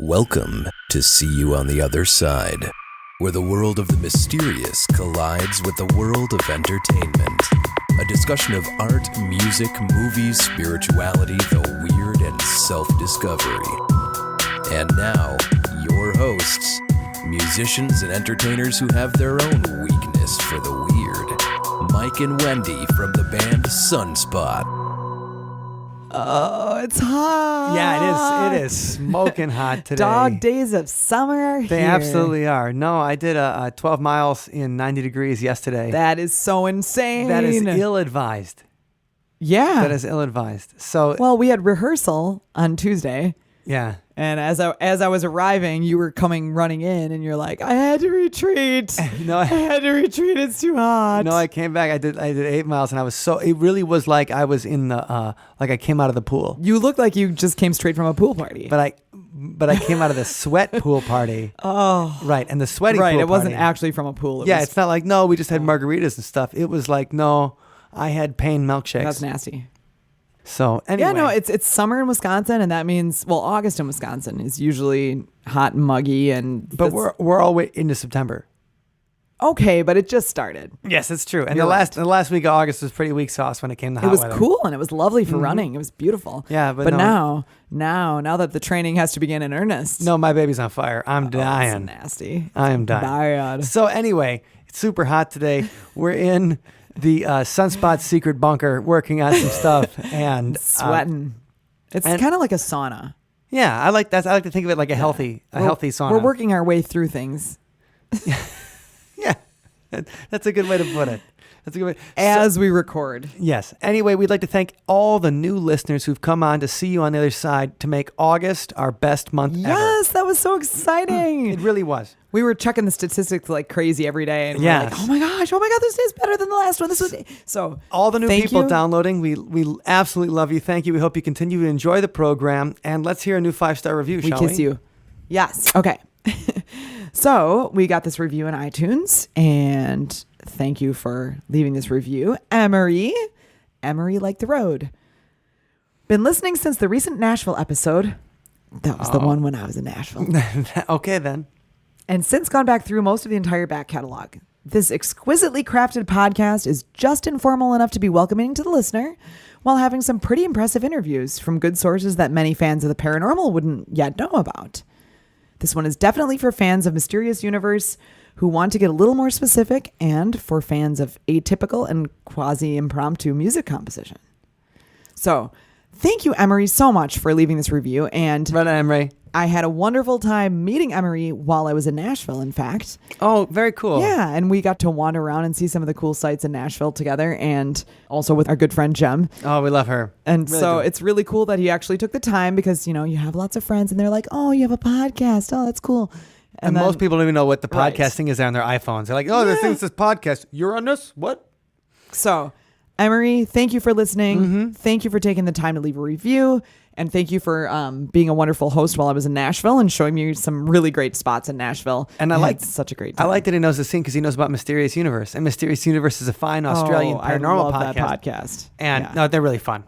Welcome to See You on the Other Side, where the world of the mysterious collides with the world of entertainment. A discussion of art, music, movies, spirituality, the weird, and self-discovery. And now, your hosts, musicians and entertainers who have their own weakness for the weird, Mike and Wendy from the band Sunspot. Oh, it's hot. Yeah, it is. It is smoking hot today. Dog days of summer are here. They absolutely are. No, I did a 12 miles in 90 degrees yesterday. That is so insane. That is ill-advised. Yeah. That is ill-advised. So, well, we had rehearsal on Tuesday. Yeah. And as I was arriving, you were coming running in, and you're like, I had to retreat. No, I had to retreat. It's too hot. No, I came back. I did 8 miles, and I was it really was like I was in the like I came out of the pool. You looked like you just came straight from a pool party. But I came out of the sweat pool party. Oh, right, and the sweaty right. pool It wasn't party, actually from a pool. It's not like no, we just had margaritas and stuff. It was like no, I had pain milkshakes. That's nasty. So anyway. Yeah, no, it's summer in Wisconsin, and that means, well, August in Wisconsin is usually hot and muggy, but we're all way into September. Okay, but it just started. Yes, it's true. And You're the last week of August was pretty weak sauce when it came to hot weather. It was cool and it was lovely for running. It was beautiful. Yeah, but no. now that the training has to begin in earnest. No, my baby's on fire. I'm dying. That's nasty. I am dying. Bad. So anyway, it's super hot today. We're in the Sunspot secret bunker working on some stuff and sweating. It's kind of like a sauna. Yeah, I like that. I like to think of it like a healthy sauna. We're working our way through things. Yeah, that's a good way to put it. That's a good way. As we record. Yes. Anyway, we'd like to thank all the new listeners who've come on to See You on the Other Side to make August our best month ever. Yes, that was so exciting. It really was. We were checking the statistics like crazy every day, and we're like, oh my gosh, this day's better than the last one. This was so. All the new people downloading, we absolutely love you. Thank you. We hope you continue to enjoy the program, and let's hear a new 5-star review. Shall we? Kiss you. Yes. Okay. So we got this review in iTunes, and thank you for leaving this review, Emery like the road. Been listening since the recent Nashville episode. That was the one when I was in Nashville. Okay, then. And since gone back through most of the entire back catalog. This exquisitely crafted podcast is just informal enough to be welcoming to the listener, while having some pretty impressive interviews from good sources that many fans of the paranormal wouldn't yet know about. This one is definitely for fans of Mysterious Universe who want to get a little more specific, and for fans of atypical and quasi-impromptu music composition. So, thank you, Emery, so much for leaving this review. And right on, Emery. I had a wonderful time meeting Emery while I was in Nashville, in fact. Oh, very cool. Yeah, and we got to wander around and see some of the cool sights in Nashville together, and also with our good friend Jem. Oh, we love her. And really it's really cool that he actually took the time, because, you have lots of friends and they're like, oh, you have a podcast. Oh, that's cool. And then, most people don't even know what the podcasting is on their iPhones. They're like, oh, this thing's this podcast. You're on this? What? So, Emery, thank you for listening. Mm-hmm. Thank you for taking the time to leave a review. And thank you for being a wonderful host while I was in Nashville and showing me some really great spots in Nashville. And I liked such a great time. I like that he knows the scene because he knows about Mysterious Universe. And Mysterious Universe is a fine Australian paranormal podcast. That podcast. And no, they're really fun.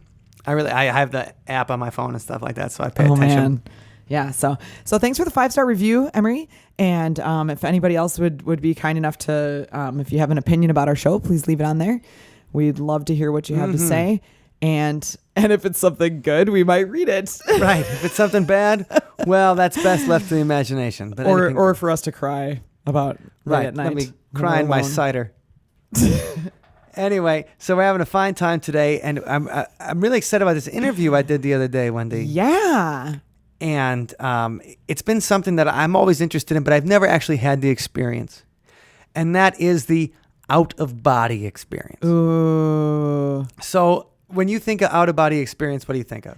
I have the app on my phone and stuff like that, so I pay attention. Man. Yeah, so thanks for the 5-star review, Emery. And if anybody else would be kind enough to, if you have an opinion about our show, please leave it on there. We'd love to hear what you have to say. And if it's something good, we might read it. Right. If it's something bad, well, that's best left to the imagination. But or for us to cry about at night. Let me cry in my cider. Anyway, so we're having a fine time today, and I'm really excited about this interview I did the other day, Wendy. Yeah. And it's been something that I'm always interested in, but I've never actually had the experience. And that is the out-of-body experience. Ooh. So when you think of out-of-body experience, what do you think of?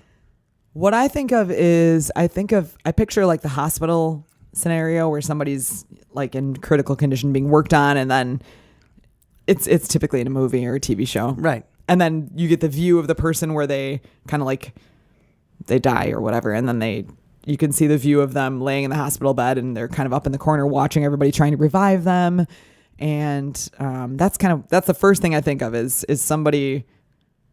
What I think of is, I picture like the hospital scenario where somebody's like in critical condition being worked on, and then it's typically in a movie or a TV show. Right. And then you get the view of the person where they kind of like, they die or whatever, and then you can see the view of them laying in the hospital bed, and they're kind of up in the corner watching everybody trying to revive them. And that's the first thing I think of is somebody,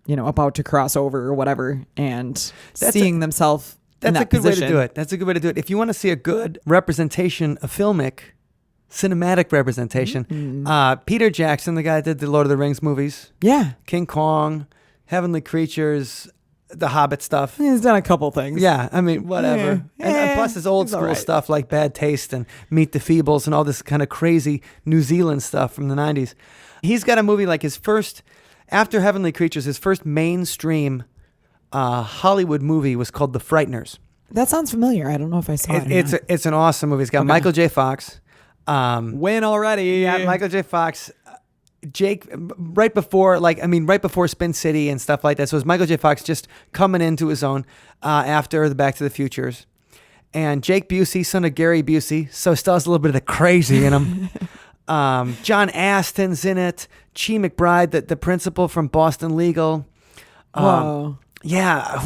about to cross over or whatever, and seeing themselves That's that a good way to position. do it. That's a good way to do it. If you want to see a good representation, a cinematic representation, Peter Jackson, the guy that did the Lord of the Rings movies, Yeah. King Kong, Heavenly Creatures, the Hobbit stuff. He's done a couple things. Yeah, I mean, whatever. Yeah. And plus his old He's all school right. stuff like Bad Taste and Meet the Feebles and all this kind of crazy New Zealand stuff from the 90s. He's got a movie like after Heavenly Creatures, his first mainstream Hollywood movie was called The Frighteners. That sounds familiar. I don't know if I saw it. It's an awesome movie. It's got Michael J. Fox. Win already. Yeah, Michael J. Fox. Jake, right before Spin City and stuff like that. So it was Michael J. Fox just coming into his own after the Back to the Futures. And Jake Busey, son of Gary Busey, so still has a little bit of the crazy in him. John Aston's in it. Chi McBride, the principal from Boston Legal. Whoa. Yeah,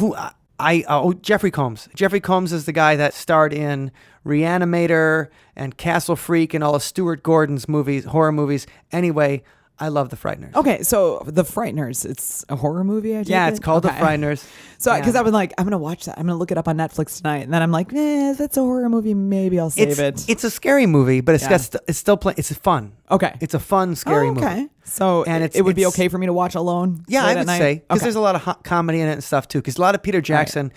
Jeffrey Combs. Jeffrey Combs is the guy that starred in Reanimator and Castle Freak and all of Stuart Gordon's movies, horror movies. Anyway, I love The Frighteners. Okay, so The Frighteners, it's a horror movie, I take Yeah, it? it's called Okay. The Frighteners. So, because Yeah. I've been like, I'm going to watch that. I'm going to look it up on Netflix tonight. And then I'm like, if it's a horror movie, maybe I'll save it. It's a scary movie, but Yeah. it's still it's fun. Okay. It's a fun, scary okay. movie. So, And it would be it's- okay for me to watch alone? Yeah, late I at would night? say, because Okay. there's a lot of comedy in it and stuff too. Because a lot of Peter Jackson,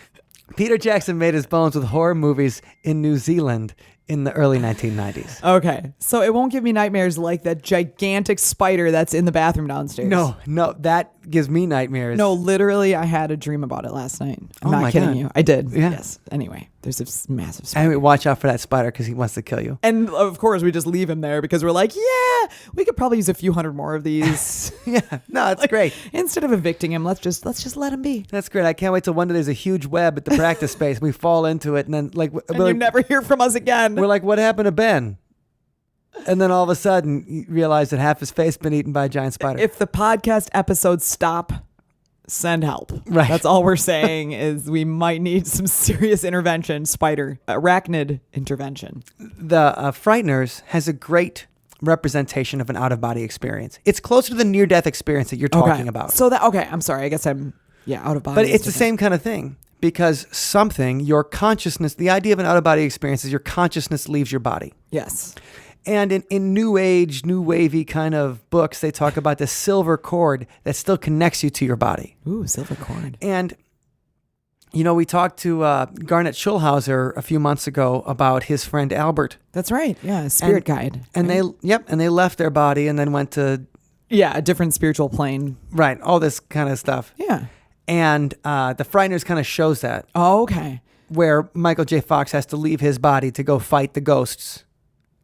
Peter Jackson made his bones with horror movies in New Zealand in the early 1990s. Okay. So it won't give me nightmares like that gigantic spider that's in the bathroom downstairs. No, that gives me nightmares. No, literally, I had a dream about it last night. I'm Oh not my kidding God. you. I did. Yeah. Yes. Anyway, there's this massive spider. I mean, watch out for that spider because he wants to kill you. And of course, we just leave him there because we're like, yeah, we could probably use a few hundred more of these. Yeah, no, it's great. Instead of evicting him, let's just let him be. That's great. I can't wait till one day there's a huge web at the practice space. We fall into it, and then And you never hear from us again. we're like, what happened to Ben? And then all of a sudden, you realize that half his face been eaten by a giant spider. If the podcast episodes stop, send help. Right. That's all we're saying is we might need some serious intervention, arachnid intervention. The Frighteners has a great representation of an out-of-body experience. It's closer to the near-death experience that you're talking about. So I'm sorry. I guess I'm out of body. But is it's the different. same kind of thing because your consciousness, the idea of an out-of-body experience is your consciousness leaves your body. Yes. And in new age, new wavy kind of books, they talk about the silver cord that still connects you to your body. Ooh, silver cord. And, we talked to Garnet Schulhauser a few months ago about his friend Albert. That's right. Yeah, spirit guide. And right? they left their body and then went to, a different spiritual plane. right, all this kind of stuff. Yeah. And the Frighteners kind of shows that, Oh, okay. where Michael J. Fox has to leave his body to go fight the ghosts.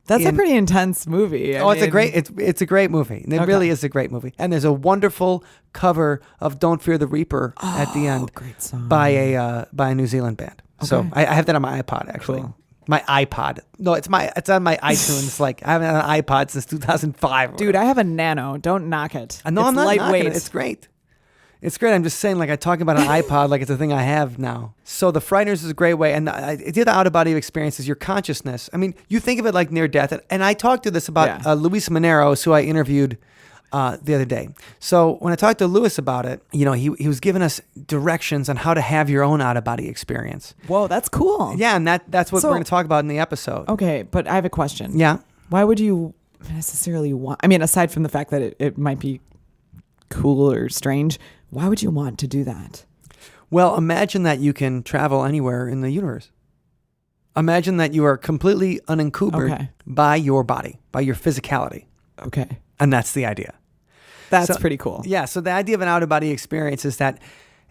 That's a pretty intense movie. It's a great movie. It really is a great movie. And there's a wonderful cover of "Don't Fear the Reaper" at the end great song. by a New Zealand band. So Okay. I have that on my iPod actually. Cool. My iPod. No, it's on my iTunes. Like I haven't had an iPod since 2005. Dude, I have a Nano. Don't knock it. I know It's I'm not knocking lightweight. it. It's great. It's great. I'm just saying, like I talk about an iPod like it's a thing I have now. So the Frighteners is a great way. And the other out-of-body experience is your consciousness. I mean, you think of it like near death. And I talked to this about Luis Manero, who I interviewed the other day. So when I talked to Luis about it, he was giving us directions on how to have your own out-of-body experience. Whoa, that's cool. Yeah, and that's what So- we're going to talk about in the episode. Okay, but I have a question. Yeah. Why would you necessarily want... I mean, aside from the fact that it might be cool or strange, why would you want to do that? Well, imagine that you can travel anywhere in the universe. Imagine that you are completely unencumbered by your body, by your physicality. Okay. And that's the idea. That's pretty cool. Yeah. So the idea of an out-of-body experience is that,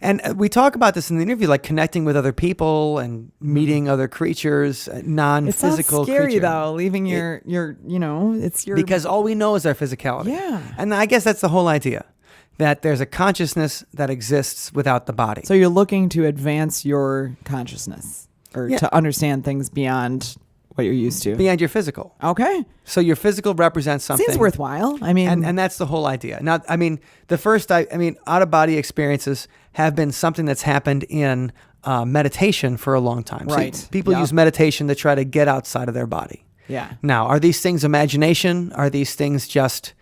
and we talk about this in the interview, like connecting with other people and meeting other creatures, non-physical It sounds scary creature. though, leaving your it's your... Because all we know is our physicality. Yeah. And I guess that's the whole idea, that there's a consciousness that exists without the body. So you're looking to advance your consciousness or to understand things beyond what you're used to. Beyond your physical. Okay. So your physical represents something. Seems worthwhile. I mean... And that's the whole idea. Now, I mean, out-of-body experiences have been something that's happened in meditation for a long time. Right. So people use meditation to try to get outside of their body. Yeah. Now, are these things imagination? Are these things just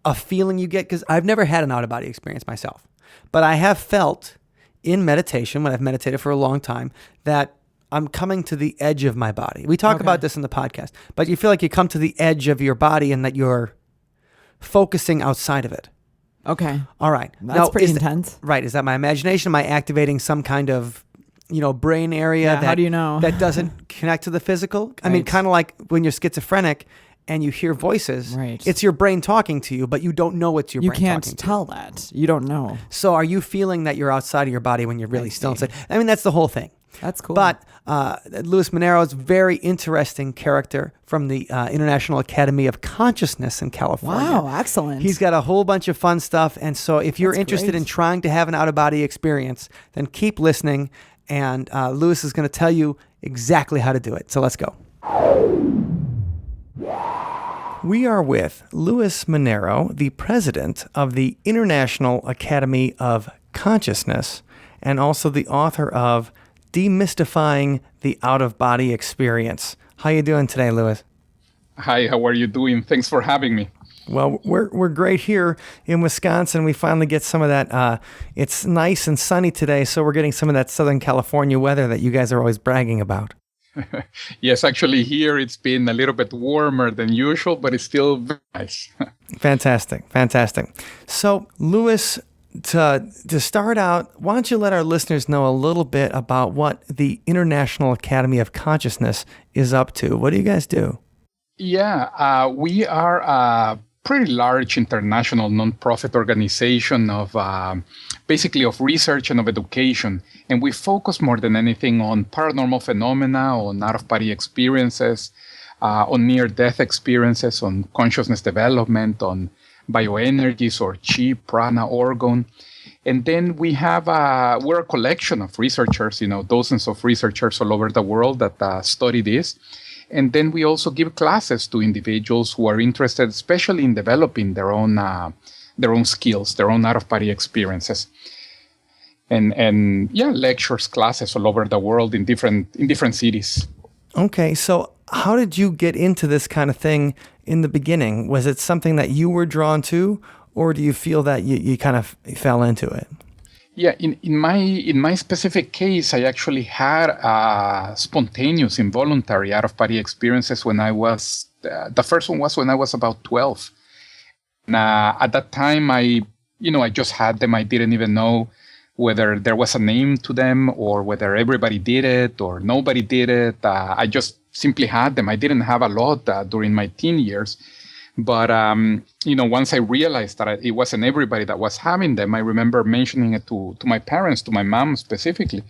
a feeling you get? Because I've never had an out-of-body experience myself. But I have felt in meditation, when I've meditated for a long time, that I'm coming to the edge of my body. We talk about this in the podcast, but you feel like you come to the edge of your body and that you're focusing outside of it. Okay. All right. That's pretty intense. Right. Is that my imagination? Am I activating some kind of, brain area how do you know? that doesn't connect to the physical? I mean, kind of like when you're schizophrenic and you hear voices, it's your brain talking to you, but you don't know it's your brain talking to you. You can't tell that. You don't know. So are you feeling that you're outside of your body when you're really still inside? I mean, that's the whole thing. That's cool. But Luis Manero is a very interesting character from the International Academy of Consciousness in California. Wow, excellent. He's got a whole bunch of fun stuff. And so if you're interested in trying to have an out-of-body experience, then keep listening. And Luis is going to tell you exactly how to do it. So let's go. We are with Luis Manero, the president of the International Academy of Consciousness, and also the author of Demystifying the Out-of-Body Experience. How you doing today, Luis? Hi, how are you doing? Thanks for having me. Well, we're great here in Wisconsin. We finally get some of that. It's nice and sunny today, so we're getting some of that Southern California weather that you guys are always bragging about. Yes, actually here it's been a little bit warmer than usual, but it's still very nice. Fantastic. So, Luis, to start out, why don't you let our listeners know a little bit about what the International Academy of Consciousness is up to? What do you guys do? Yeah, we are a pretty large international nonprofit organization of basically of research and of education. And we focus more than anything on paranormal phenomena, on out-of-body experiences, on near-death experiences, on consciousness development, on bioenergies or chi, prana, orgone. And then we have, we're a collection of researchers, dozens of researchers all over the world that study this. And then we also give classes to individuals who are interested, especially in developing their own skills, their own out-of-body experiences. And lectures, classes all over the world in different cities. Okay, so how did you get into this kind of thing in the beginning? Was it something that you were drawn to, or do you feel that you kind of fell into it? Yeah, in my specific case, I actually had spontaneous, involuntary out-of-body experiences when I was. The first one was when I was about 12. And at that time, I just had them. I didn't even know whether there was a name to them or whether everybody did it or nobody did it. I just simply had them. I didn't have a lot during my teen years. But, once I realized that it wasn't everybody that was having them, I remember mentioning it to my parents, to my mom specifically.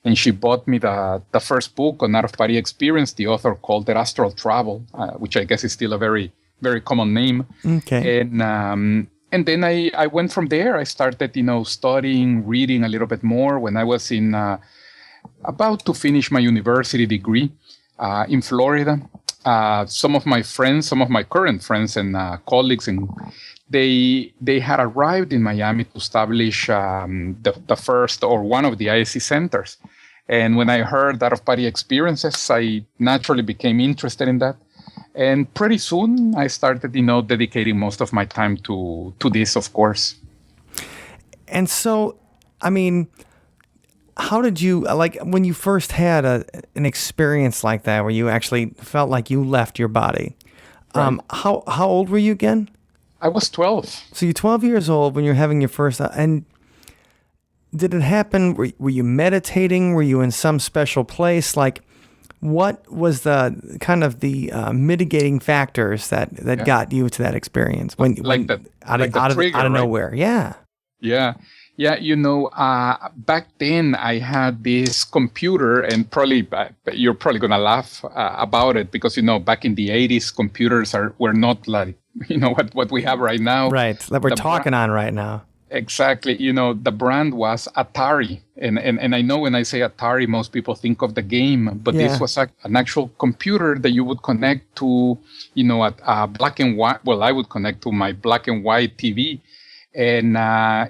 And she bought me the first book on out-of-body experience. The author called it Astral Travel, which I guess is still a very, very common name. Okay. And then I went from there. I started, studying, reading a little bit more when I was about to finish my university degree in Florida. Some of my current friends and colleagues, and they had arrived in Miami to establish the first or one of the ISC centers. And when I heard out-of-body experiences, I naturally became interested in that. And pretty soon, I started, dedicating most of my time to this, of course. And so, I mean, how did you, when you first had an experience like that, where you actually felt like you left your body, right. How old were you again? I was 12. So you're 12 years old when you're having your first, and did it happen? Were you meditating? Were you in some special place? What was the kind of the mitigating factors that got you to that experience out of nowhere? Yeah. Yeah. Yeah, back then I had this computer, and you're probably going to laugh about it because, back in the 80s, computers were not like, what we have right now. Right, that we're talking on right now. Exactly. The brand was Atari. And I know when I say Atari, most people think of the game, but this was an actual computer that you would connect to, a black and white. Well, I would connect to my black and white TV. And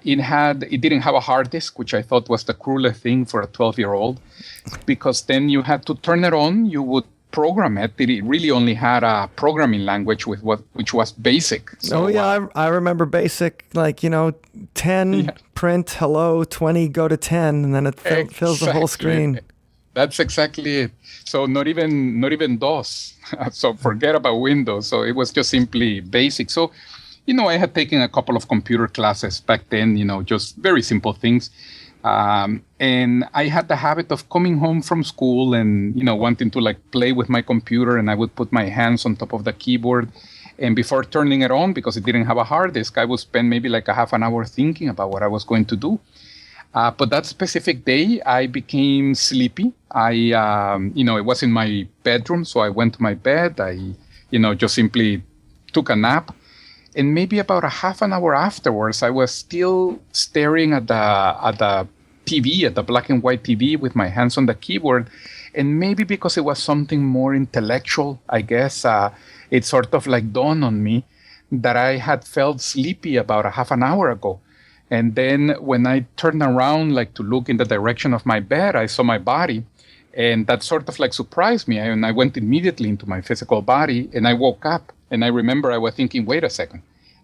it didn't have a hard disk, which I thought was the cruelest thing for a 12-year-old, because then you had to turn it on. You would program it. It really only had a programming language which was BASIC. So, I remember BASIC, 10, print, hello, 20, go to 10, and then it fills the whole screen. That's exactly it. So not even DOS. So forget about Windows. So it was just simply basic. So, I had taken a couple of computer classes back then, just very simple things. And I had the habit of coming home from school and, wanting to like play with my computer, and I would put my hands on top of the keyboard. And before turning it on, because it didn't have a hard disk, I would spend maybe like a half an hour thinking about what I was going to do. But that specific day, I became sleepy. It was in my bedroom, so I went to my bed. I, just simply took a nap. And maybe about a half an hour afterwards, I was still staring at the TV, at the black and white TV with my hands on the keyboard. And maybe because it was something more intellectual, I guess, it sort of like dawned on me that I had felt sleepy about a half an hour ago. And then when I turned around, like to look in the direction of my bed, I saw my body. And that sort of like surprised me. And I went immediately into my physical body, and I woke up. And I remember I was thinking, wait a second,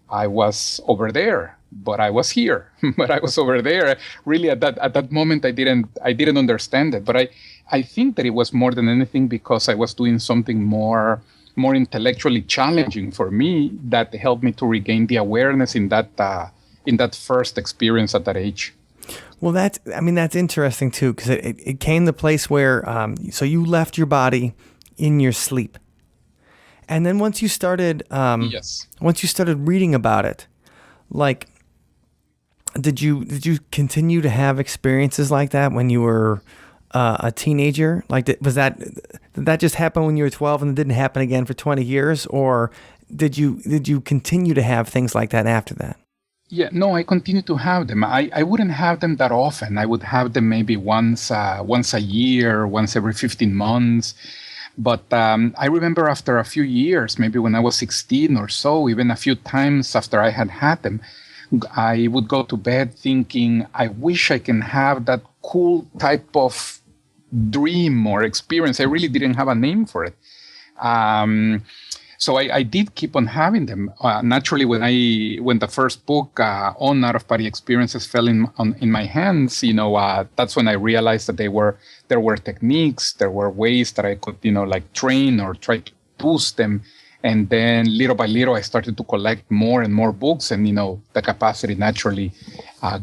I was over there, but I was here, but I was over there. Really, at that moment, I didn't understand it. But I think that it was more than anything because I was doing something more intellectually challenging for me that helped me to regain the awareness in that first experience at that age. Well, that's interesting too, because it came to a place where, so you left your body in your sleep. And then once you started, Yes. Once you started reading about it, like, did you continue to have experiences like that when you were a teenager? Like, did that just happen when you were 12 and it didn't happen again for 20 years, or did you continue to have things like that after that? Yeah, no, I continue to have them. I wouldn't have them that often. I would have them maybe once a year, once every 15 months. But I remember after a few years, maybe when I was 16 or so, even a few times after I had them, I would go to bed thinking, I wish I can have that cool type of dream or experience. I really didn't have a name for it. So I did keep on having them. Naturally, when the first book on out-of-body experiences fell in my hands, that's when I realized that there were techniques, there were ways that I could, like train or try to boost them. And then little by little, I started to collect more and more books, and the capacity naturally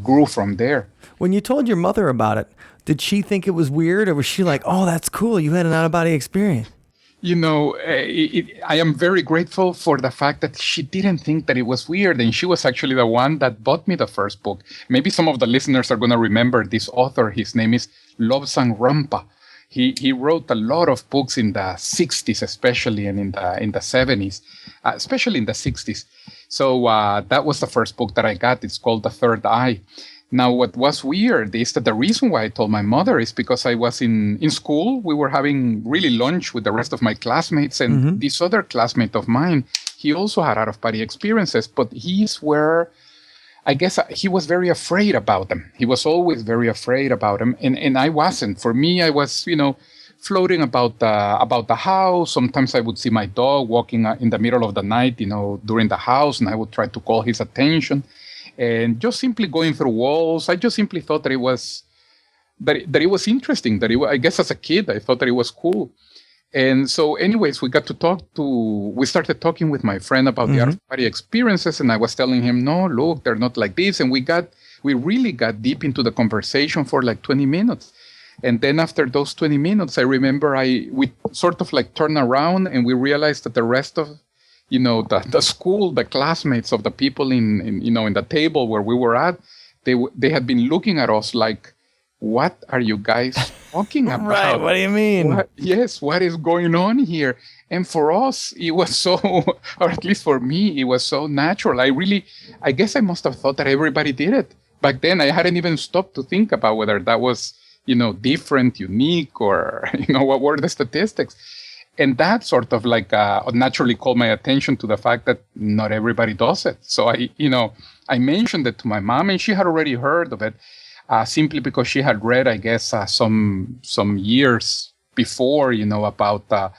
grew from there. When you told your mother about it, did she think it was weird, or was she like, "Oh, that's cool, you had an out-of-body experience"? I am very grateful for the fact that she didn't think that it was weird, and she was actually the one that bought me the first book. Maybe some of the listeners are going to remember this author. His name is Lobsang Rampa. He wrote a lot of books in the 60s, especially, and in the 70s, especially in the 60s. So that was the first book that I got. It's called The Third Eye. Now, what was weird is that the reason why I told my mother is because I was in school. We were having really lunch with the rest of my classmates, and this other classmate of mine, he also had out-of-body experiences, but I guess he was very afraid about them. He was always very afraid about them, and I wasn't. For me, I was, floating about the house. Sometimes I would see my dog walking in the middle of the night, during the house, and I would try to call his attention. And just simply going through walls, I just simply thought that it was interesting. I guess as a kid, I thought that it was cool. And so anyways, we started talking with my friend about the out-of-body experiences, and I was telling him, no, look, they're not like this. And we really got deep into the conversation for like 20 minutes. And then after those 20 minutes, I remember we sort of like turned around, and we realized that the rest of the school, the classmates of the people in the table where we were at, they had been looking at us like, what are you guys talking about? Right, what do you mean? What is going on here? And for us, it was so, or at least for me, it was so natural. I guess I must have thought that everybody did it. Back then, I hadn't even stopped to think about whether that was, different, unique, or, what were the statistics. And that sort of like naturally called my attention to the fact that not everybody does it. So I mentioned it to my mom, and she had already heard of it, simply because she had read, I guess, some years before, about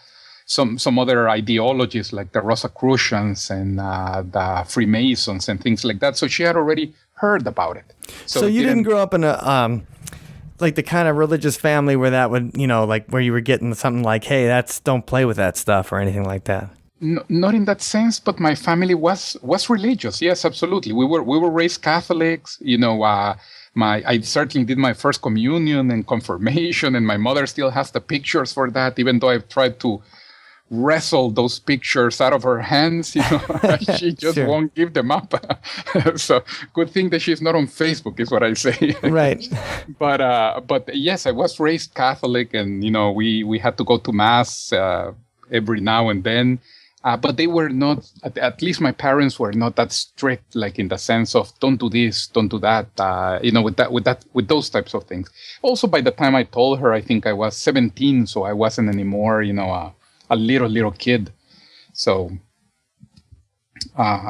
some other ideologies like the Rosicrucians and the Freemasons and things like that. So she had already heard about it. So you didn't grow up in like the kind of religious family where that would, like where you were getting something like, hey, don't play with that stuff or anything like that. No, not in that sense, but my family was religious. Yes, absolutely. We were raised Catholics. I certainly did my first communion and confirmation, and my mother still has the pictures for that, even though I've tried to wrestle those pictures out of her hands. She just Sure. won't give them up. So good thing that she's not on Facebook, is what I say. Right. But yes, I was raised Catholic, and we had to go to mass every now and then. But they were not, at least my parents were not that strict, like in the sense of don't do this, don't do that, with those types of things. Also, by the time I told her, I think I was 17, so I wasn't anymore, a little kid. So,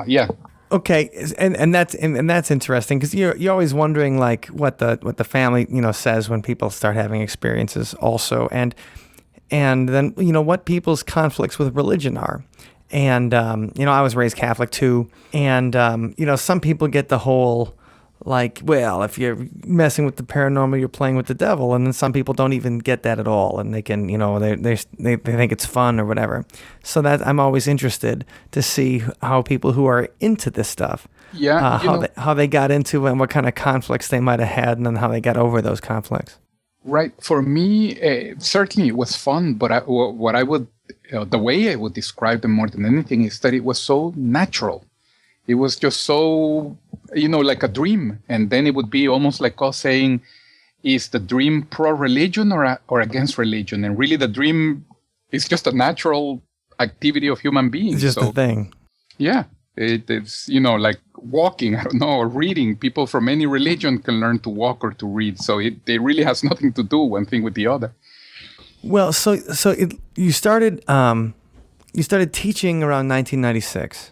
yeah. Okay, and that's interesting because you're always wondering like what the family says when people start having experiences also, and then what people's conflicts with religion are. And I was raised Catholic too, and some people get the whole like, well, if you're messing with the paranormal, you're playing with the devil, and then some people don't even get that at all, and they can they think it's fun or whatever. So that I'm always interested to see how people who are into this stuff, how they got into it and what kind of conflicts they might have had, and then how they got over those conflicts. Right. For me, certainly it was fun, but the way I would describe them more than anything is that it was so natural. It was just so, like a dream. And then it would be almost like us saying, is the dream pro-religion or against religion? And really the dream is just a natural activity of human beings. It's just a thing. Yeah. It's, like walking, I don't know, or reading. People from any religion can learn to walk or to read. So it really has nothing to do one thing with the other. Well, you started teaching around 1996.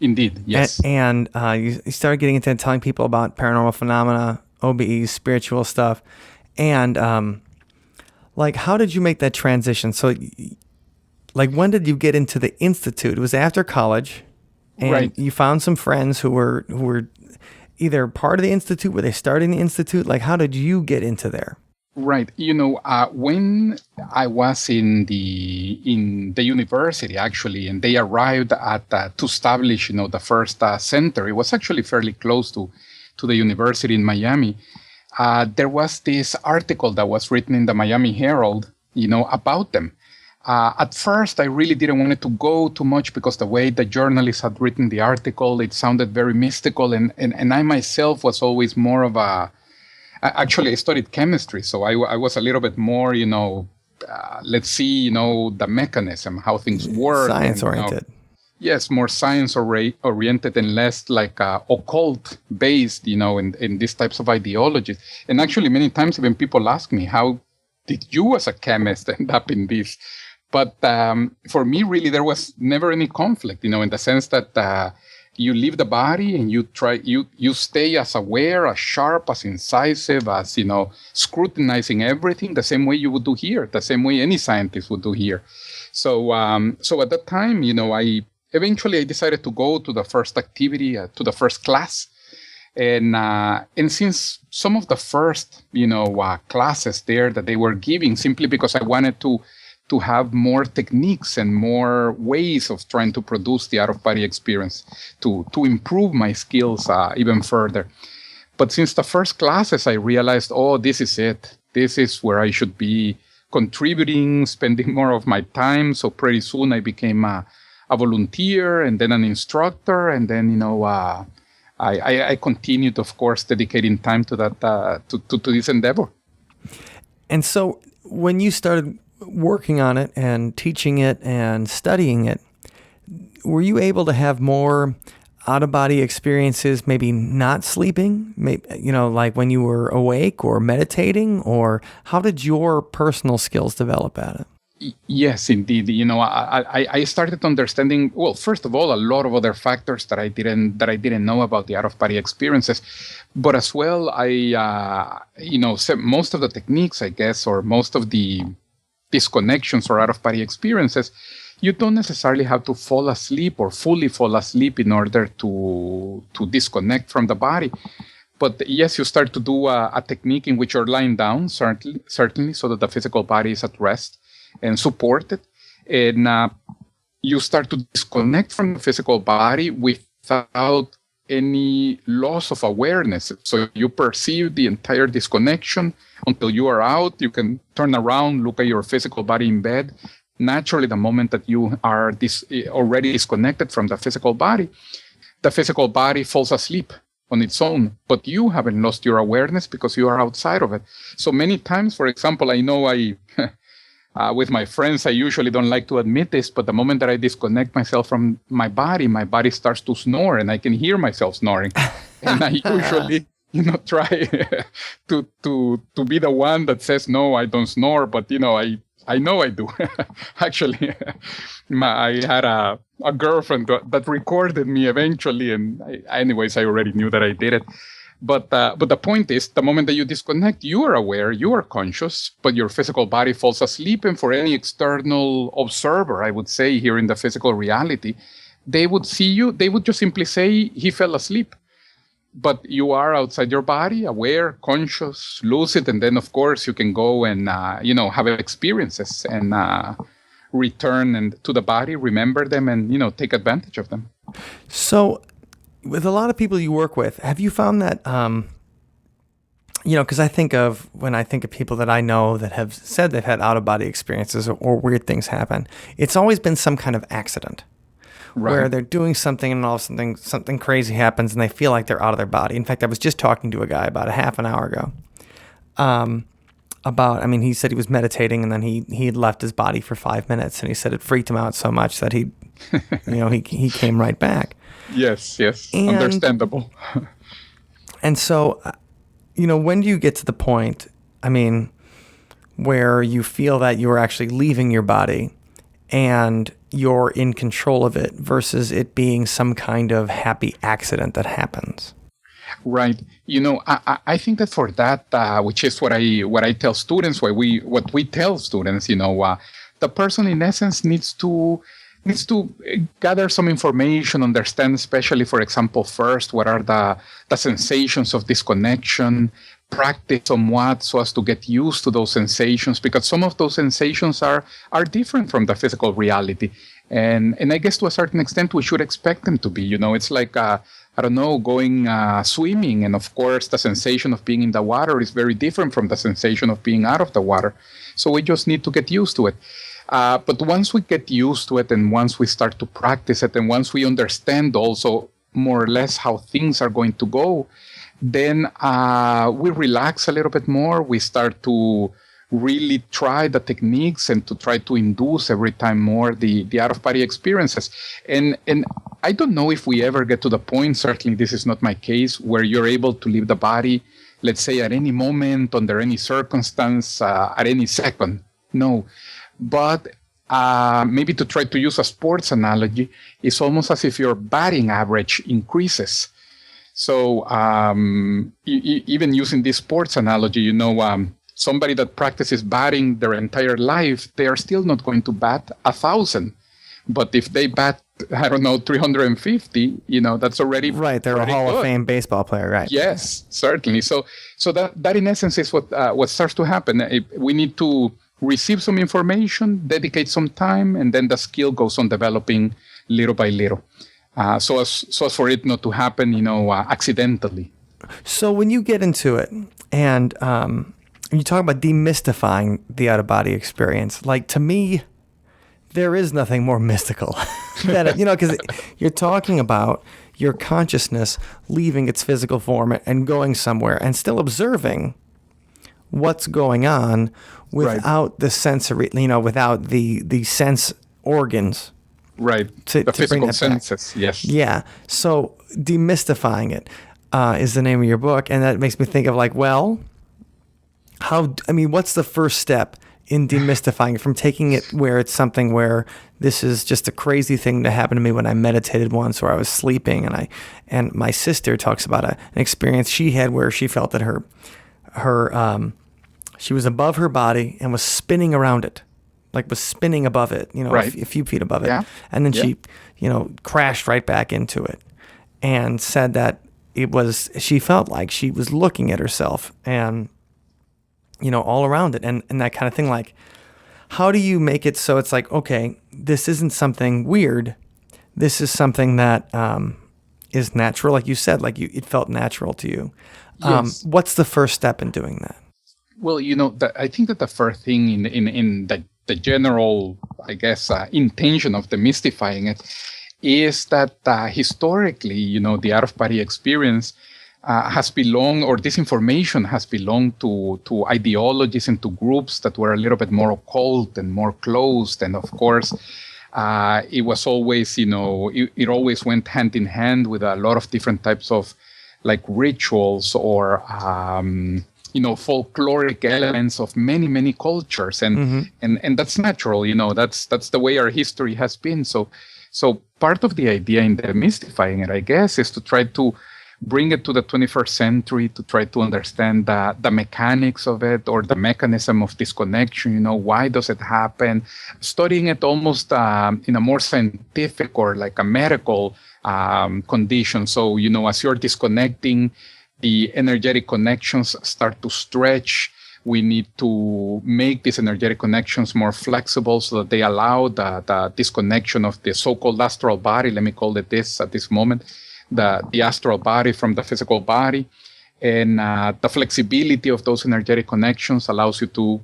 Indeed, yes. And you started getting into telling people about paranormal phenomena, OBEs, spiritual stuff. And how did you make that transition? So, when did you get into the Institute? It was after college. And right. You found some friends who were either part of the Institute, were they starting the Institute? Like, how did you get into there? Right. When I was in the university, actually, and they arrived to establish, the first center, it was actually fairly close to the university in Miami. There was this article that was written in the Miami Herald, about them. At first, I really didn't want it to go too much because the way the journalist had written the article, it sounded very mystical. And I myself was always more of actually, I studied chemistry, so I was a little bit more, let's see, the mechanism, how things work. Science-oriented. Yes, more science-oriented and less like occult-based, in these types of ideologies. And actually, many times even people ask me, how did you as a chemist end up in this? But for me, really, there was never any conflict, in the sense that you leave the body and you stay as aware, as sharp, as incisive, as, scrutinizing everything the same way you would do here, the same way any scientist would do here. So at that time, I decided to go to the first activity, to the first class. And since some of the first, classes there that they were giving, simply because I wanted to have more techniques and more ways of trying to produce the out-of-body experience to improve my skills even further. But since the first classes, I realized, this is it. This is where I should be contributing, spending more of my time. So pretty soon I became a volunteer and then an instructor. And then, I continued, of course, dedicating time to that, to this endeavor. And so when you started working on it and teaching it and studying it, were you able to have more out-of-body experiences, maybe not sleeping, maybe, like when you were awake or meditating, or how did your personal skills develop at it? Yes, indeed. I started understanding, well, first of all, a lot of other factors that I didn't know about the out-of-body experiences, but as well, most of the techniques, I guess, or most of the disconnections or out-of-body experiences, you don't necessarily have to fall asleep or fully fall asleep in order to disconnect from the body. But yes, you start to do a technique in which you're lying down, certainly, so that the physical body is at rest and supported. And you start to disconnect from the physical body without any loss of awareness. So you perceive the entire disconnection until you are out. You can turn around, look at your physical body in bed. Naturally, the moment that you are already disconnected from the physical body falls asleep on its own, but you haven't lost your awareness because you are outside of it. So many times, for example, I know with my friends, I usually don't like to admit this, but the moment that I disconnect myself from my body starts to snore, and I can hear myself snoring. And I usually, try to be the one that says, no, I don't snore, but I know I do. Actually, I had a girlfriend that recorded me eventually, and I already knew that I did it. But the point is, the moment that you disconnect, you are aware, you are conscious, but your physical body falls asleep. And for any external observer, I would say here in the physical reality, they would see you, they would just simply say, he fell asleep. But you are outside your body, aware, conscious, lucid, and then, of course, you can go and, have experiences and return to the body, remember them, and, take advantage of them. So with a lot of people you work with, have you found that, because when I think of people that I know that have said they've had out-of-body experiences or weird things happen, it's always been some kind of accident. Right. Where they're doing something and all of a sudden something crazy happens and they feel like they're out of their body. In fact, I was just talking to a guy about a half an hour ago he said he was meditating and then he had left his body for 5 minutes and he said it freaked him out so much that he came right back. Yes, understandable. And so, when do you get to the point, where you feel that you're actually leaving your body and you're in control of it versus it being some kind of happy accident that happens? Right. I think that for that, which is what I tell students, what we tell students, the person in essence needs to gather some information, understand, especially, for example, first, what are the sensations of disconnection, practice somewhat so as to get used to those sensations, because some of those sensations are different from the physical reality. And I guess to a certain extent, we should expect them to be. It's like, going swimming. And of course, the sensation of being in the water is very different from the sensation of being out of the water. So we just need to get used to it. But once we get used to it and once we start to practice it and once we understand also more or less how things are going to go, then we relax a little bit more. We start to really try the techniques and to try to induce every time more the out-of-body experiences. And I don't know if we ever get to the point, certainly this is not my case, where you're able to leave the body, let's say at any moment, under any circumstance, at any second. No. But maybe to try to use a sports analogy, it's almost as if your batting average increases. So even using this sports analogy, somebody that practices batting their entire life, they are still not going to bat 1,000. But if they bat, 350, that's already right. They're already a Hall good. of Fame baseball player, right? Yes, certainly. So that in essence is what starts to happen. We need to receive some information, dedicate some time, and then the skill goes on developing little by little. So as for it not to happen, accidentally. So when you get into it and you talk about demystifying the out-of-body experience, like to me, there is nothing more mystical than, because you're talking about your consciousness leaving its physical form and going somewhere and still observing what's going on without the sensory, without the sense organs. Right. The physical senses. Yes. Yeah. So demystifying it is the name of your book. And that makes me think of what's the first step in demystifying it, from taking it where it's something where this is just a crazy thing that happened to me when I meditated once, or I was sleeping, and my sister talks about an experience she had where she felt that her she was above her body and was spinning around it, was spinning above it, a few feet above it. Yeah. And then she, crashed right back into it and said that she felt like she was looking at herself and, all around it and that kind of thing. Like, how do you make it so it's like, okay, this isn't something weird. This is something that is natural. Like you said, it felt natural to you. Yes. What's the first step in doing that? Well, I think that the first thing in the general, I guess, intention of demystifying it is that historically, the out-of-body experience has belonged, or this information has belonged to ideologies and to groups that were a little bit more occult and more closed. And of course, it was always, it always went hand in hand with a lot of different types of like rituals or, folkloric elements of many, many cultures. And that's natural, that's the way our history has been. So part of the idea in demystifying it, I guess, is to try to bring it to the 21st century, to try to understand the mechanics of it or the mechanism of disconnection, why does it happen? Studying it almost in a more scientific or like a medical condition. So, as you're disconnecting, the energetic connections start to stretch. We need to make these energetic connections more flexible so that they allow the disconnection of the so-called astral body, let me call it this at this moment, the astral body from the physical body. And the flexibility of those energetic connections allows you to,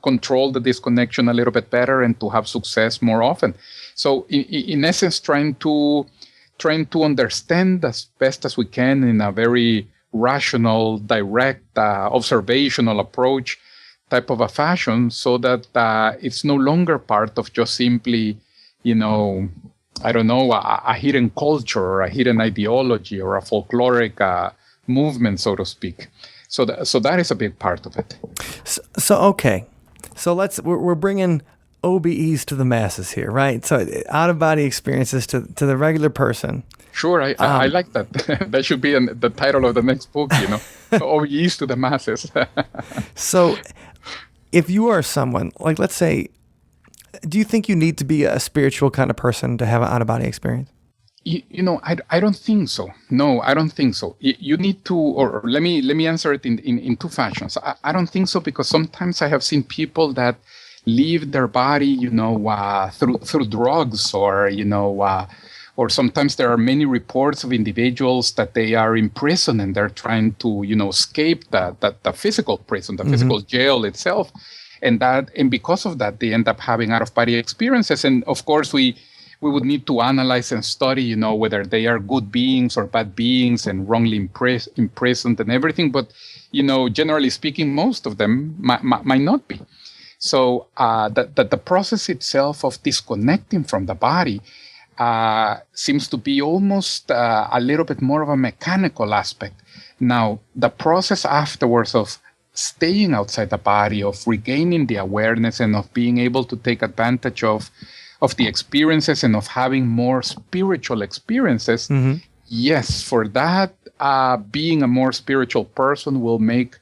control the disconnection a little bit better and to have success more often. So in essence, trying to understand as best as we can in a very rational, direct, observational approach type of a fashion so that it's no longer part of just simply, a hidden culture or a hidden ideology or a folkloric movement, so to speak. So that is a big part of it. So okay. So we're bringing OBEs to the masses here, right? So out-of-body experiences to the regular person. Sure, I like that. That should be the title of the next book, OBEs to the masses. So if you are someone, like let's say, do you think you need to be a spiritual kind of person to have an out-of-body experience? I don't think so. No, I don't think so. You need to, or let me answer it in two fashions. I don't think so because sometimes I have seen people that leave their body, through drugs or sometimes there are many reports of individuals that they are in prison and they're trying to, escape the physical prison, the physical jail itself. And because of that, they end up having out-of-body experiences. And of course, we would need to analyze and study, whether they are good beings or bad beings and wrongly imprisoned and everything. But, generally speaking, most of them might not be. So the process itself of disconnecting from the body seems to be almost a little bit more of a mechanical aspect. Now, the process afterwards of staying outside the body, of regaining the awareness and of being able to take advantage of the experiences and of having more spiritual experiences, yes, for that, being a more spiritual person will make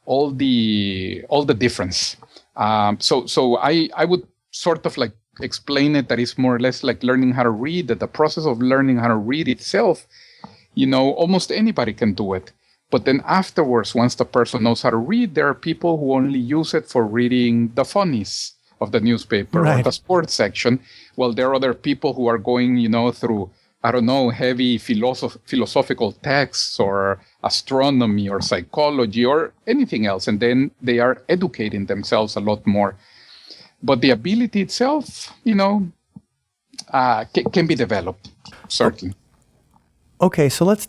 all the difference. So I would sort of like explain it that it's more or less like learning how to read, that the process of learning how to read itself, almost anybody can do it. But then afterwards, once the person knows how to read, there are people who only use it for reading the funnies of the newspaper or the sports section. Well, there are other people who are going, through, heavy philosophical texts or astronomy or psychology or anything else. And then they are educating themselves a lot more. But the ability itself, can be developed, certainly. Okay, so let's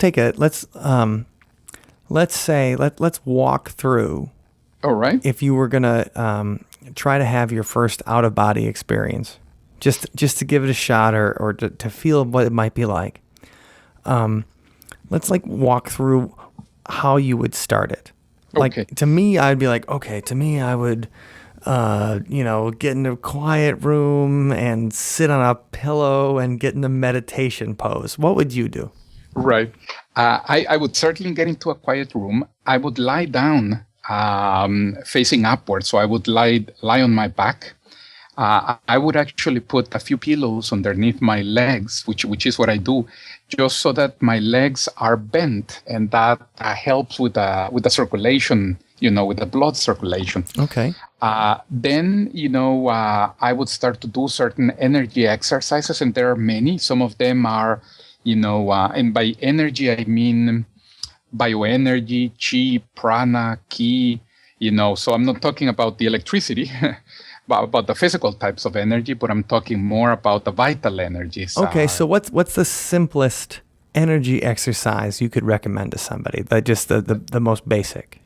walk through. All right. If you were gonna try to have your first out-of-body experience, just to give it a shot or to feel what it might be like. Let's walk through how you would start it. Okay. To me, I'd be like, okay, I would, get in a quiet room and sit on a pillow and get in a meditation pose. What would you do? Right. I would certainly get into a quiet room. I would lie down facing upwards. So I would lie on my back. I would actually put a few pillows underneath my legs, which is what I do, just so that my legs are bent, and that helps with the circulation, with the blood circulation. Okay. Then, I would start to do certain energy exercises, and there are many. Some of them are, and by energy, I mean bioenergy, chi, prana, ki, so I'm not talking about the electricity, about the physical types of energy, but I'm talking more about the vital energies. Okay, so what's the simplest energy exercise you could recommend to somebody? Just the most basic.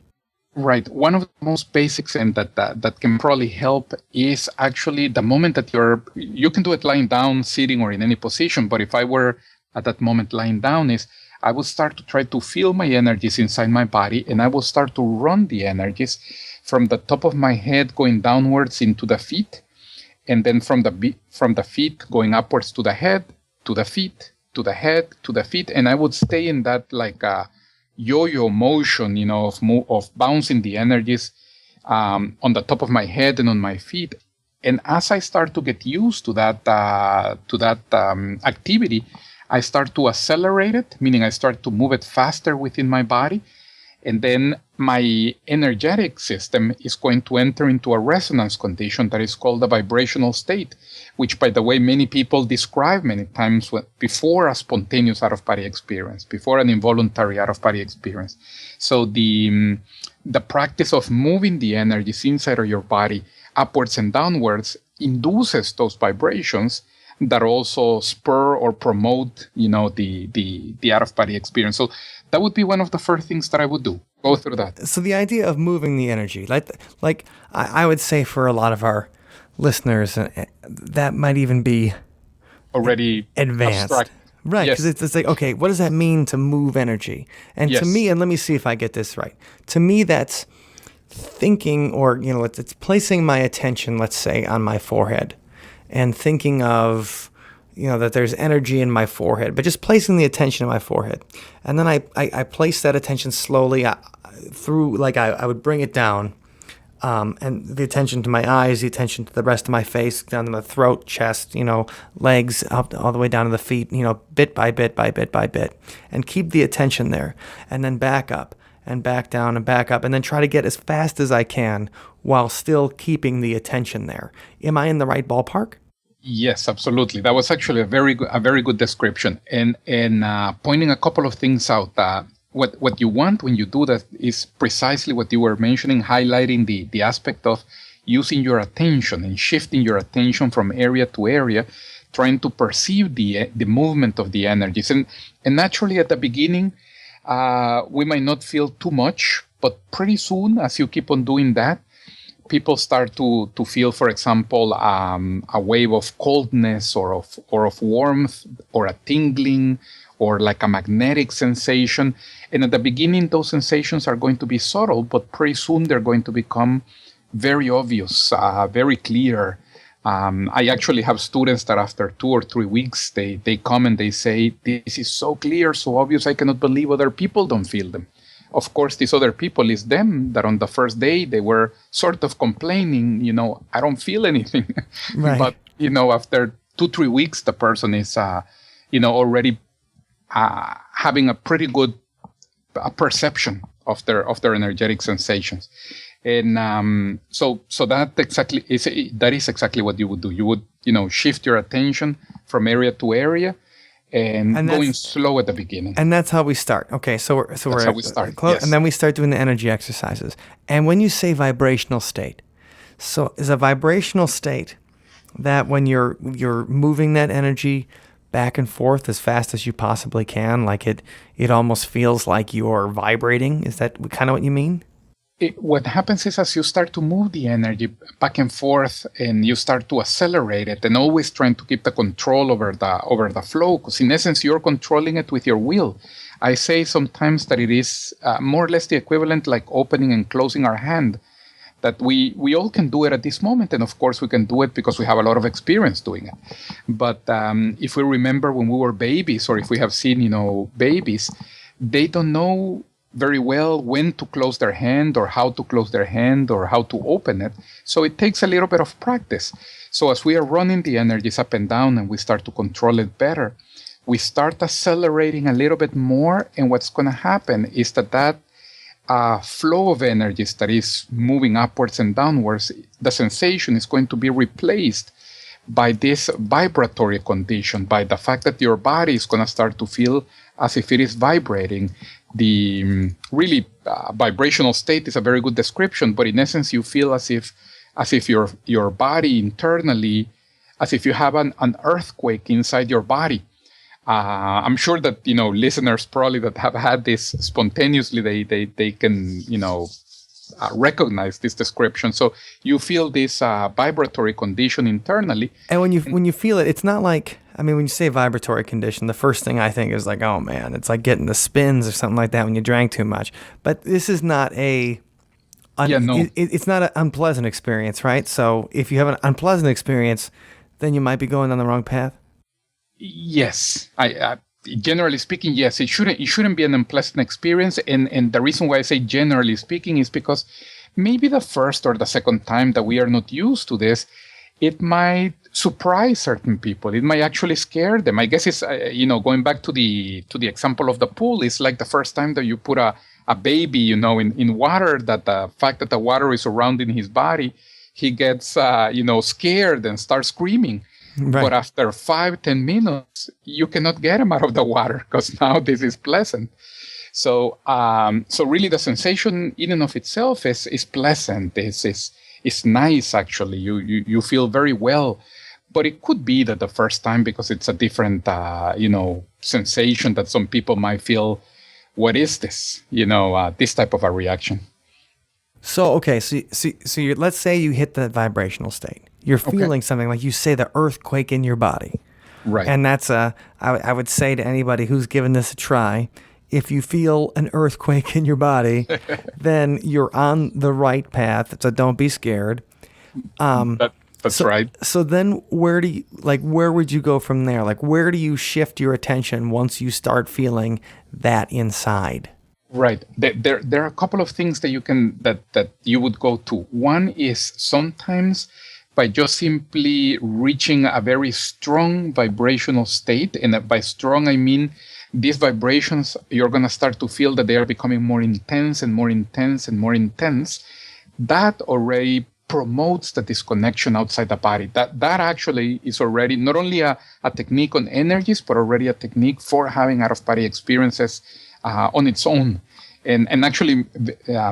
Right. One of the most basics and that can probably help is actually the moment that you can do it lying down, sitting, or in any position. But if I were at that moment lying down, I would start to try to feel my energies inside my body, and I will start to run the energies from the top of my head going downwards into the feet, and then from the feet going upwards to the head, to the feet, to the head, to the feet, and I would stay in that like a yo-yo motion, of bouncing the energies on the top of my head and on my feet. And as I start to get used to that activity, I start to accelerate it, meaning I start to move it faster within my body. And then my energetic system is going to enter into a resonance condition that is called the vibrational state, which, by the way, many people describe many times before a spontaneous out-of-body experience, before an involuntary out-of-body experience. So the practice of moving the energies inside of your body upwards and downwards induces those vibrations that also spur or promote, the out-of-body experience. So that would be one of the first things that I would do. Go through that. So the idea of moving the energy, like I would say for a lot of our listeners, that might even be already advanced. Abstract. Right, because Yes. it's like, okay, what does that mean to move energy? And Yes. to me, and let me see if I get this right. To me, that's thinking, or it's placing my attention, let's say, on my forehead, and thinking of, that there's energy in my forehead, but just placing the attention on my forehead. And then I place that attention slowly through, like I would bring it down, and the attention to my eyes, the attention to the rest of my face, down to the throat, chest, legs, up all the way down to the feet, bit by bit by bit by bit, and keep the attention there, and then back up and back down and back up, and then try to get as fast as I can while still keeping the attention there. Am I in the right ballpark? Yes, absolutely. That was actually a very good description, and pointing a couple of things out. What you want when you do that is precisely what you were mentioning, highlighting the aspect of using your attention and shifting your attention from area to area, trying to perceive the movement of the energies. And naturally, at the beginning, we might not feel too much, but pretty soon, as you keep on doing that, people start to feel, for example, a wave of coldness or of warmth, or a tingling, or like a magnetic sensation. And at the beginning, those sensations are going to be subtle, but pretty soon they're going to become very obvious, very clear. I actually have students that after 2 or 3 weeks, they come and they say, this is so clear, so obvious, I cannot believe other people don't feel them. Of course, these other people is them that on the first day, they were sort of complaining, I don't feel anything. Right. But, after 2-3 weeks, the person is, already having a pretty good perception of their energetic sensations. And so that is exactly what you would do. You would, shift your attention from area to area, and going slow at the beginning. And that's how we start. Okay, so That's how we start. Yes. And then we start doing the energy exercises. And when you say vibrational state, so is a vibrational state that when you're moving that energy back and forth as fast as you possibly can, like it almost feels like you're vibrating? Is that kind of what you mean? What happens is, as you start to move the energy back and forth, and you start to accelerate it, and always trying to keep the control over the flow, because in essence you're controlling it with your will. I say sometimes that it is more or less the equivalent like opening and closing our hand, that we all can do it at this moment, and of course we can do it because we have a lot of experience doing it. But if we remember when we were babies, or if we have seen babies, they don't know very well when to close their hand, or how to close their hand, or how to open it. So it takes a little bit of practice. So as we are running the energies up and down and we start to control it better, we start accelerating a little bit more. And what's going to happen is that flow of energies that is moving upwards and downwards, the sensation is going to be replaced by this vibratory condition, by the fact that your body is going to start to feel as if it is vibrating. The really vibrational state is a very good description, but in essence, you feel as if your body internally, as if you have an earthquake inside your body. I'm sure that listeners probably that have had this spontaneously, they can recognize this description. So you feel this vibratory condition internally, and when you feel it, it's not like, I mean, when you say vibratory condition, the first thing I think is like, oh man, it's like getting the spins or something like that when you drank too much. But this is not it's not an unpleasant experience, right? So if you have an unpleasant experience, then you might be going on the wrong path. Yes, I generally speaking, yes, it shouldn't be an unpleasant experience. And the reason why I say generally speaking is because maybe the first or the second time that we are not used to this, it might surprise certain people. It might actually scare them. I guess it's going back to the example of the pool. It's like the first time that you put a baby in water, that the fact that the water is surrounding his body, he gets scared and starts screaming. Right. But after 5-10 minutes, you cannot get him out of the water because now this is pleasant. So really the sensation in and of itself is pleasant. It's nice, actually. You feel very well. But it could be that the first time, because it's a different sensation, that some people might feel, what is this? This type of a reaction. So, okay, so let's say you hit the vibrational state. You're feeling something, like you say, the earthquake in your body. Right. And that's I would say to anybody who's given this a try, if you feel an earthquake in your body, then you're on the right path. So don't be scared. That's right. So then where would you go from there? Like, where do you shift your attention once you start feeling that inside? Right. There are a couple of things that you would go to. One is sometimes by just simply reaching a very strong vibrational state. And by strong, I mean these vibrations, you're going to start to feel that they are becoming more intense and more intense and more intense. That already promotes the disconnection outside the body. That actually is already not only a technique on energies, but already a technique for having out-of-body experiences on its own. And actually,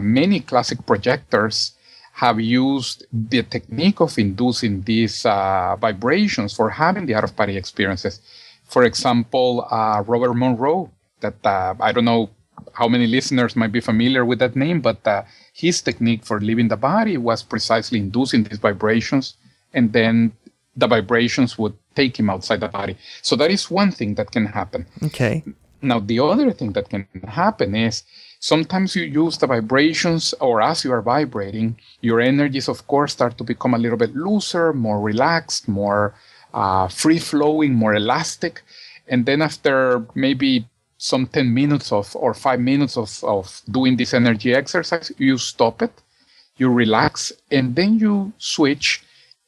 many classic projectors have used the technique of inducing these vibrations for having the out-of-body experiences. For example, Robert Monroe, that I don't know how many listeners might be familiar with that name, but his technique for leaving the body was precisely inducing these vibrations, and then the vibrations would take him outside the body. So that is one thing that can happen. Okay. Now, the other thing that can happen is sometimes you use the vibrations, or as you are vibrating, your energies, of course, start to become a little bit looser, more relaxed, more free-flowing, more elastic. And then after maybe some 10 minutes or 5 minutes of doing this energy exercise, you stop it, you relax, and then you switch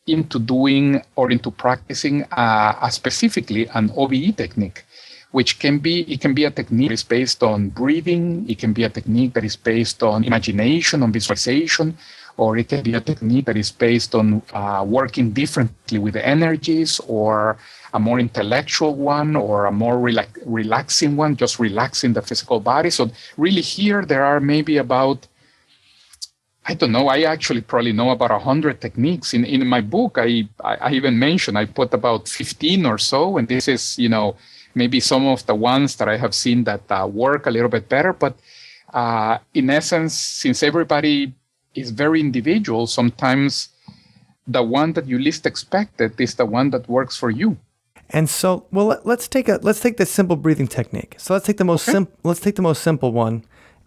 into doing or into practicing specifically an OBE technique, which can be a technique that is based on breathing. It can be a technique that is based on imagination, on visualization, or it can be a technique that is based on working differently with the energies, or a more intellectual one, or a more relaxing one, just relaxing the physical body. So really here there are maybe about, I don't know, I actually probably know about 100 techniques. In my book, I even mentioned, I put about 15 or so, and this is, maybe some of the ones that I have seen that work a little bit better. But in essence, since everybody is very individual, sometimes the one that you least expected is the one that works for you. And so, well, let's take the simple breathing technique. So let's take the most simple one.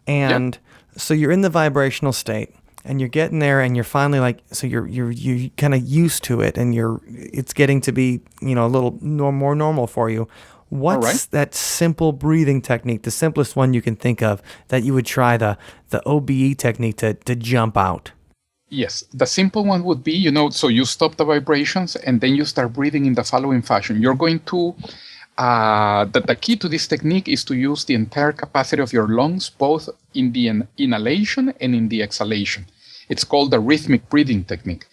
And so you're in the vibrational state, and you're getting there, and you're finally you're kind of used to it, and it's getting to be, a little more normal for you. What's that simple breathing technique, the simplest one you can think of, that you would try the OBE technique to jump out? Yes, the simple one would be, so you stop the vibrations and then you start breathing in the following fashion. You're going to, the key to this technique is to use the entire capacity of your lungs, both in the inhalation and in the exhalation. It's called the rhythmic breathing technique.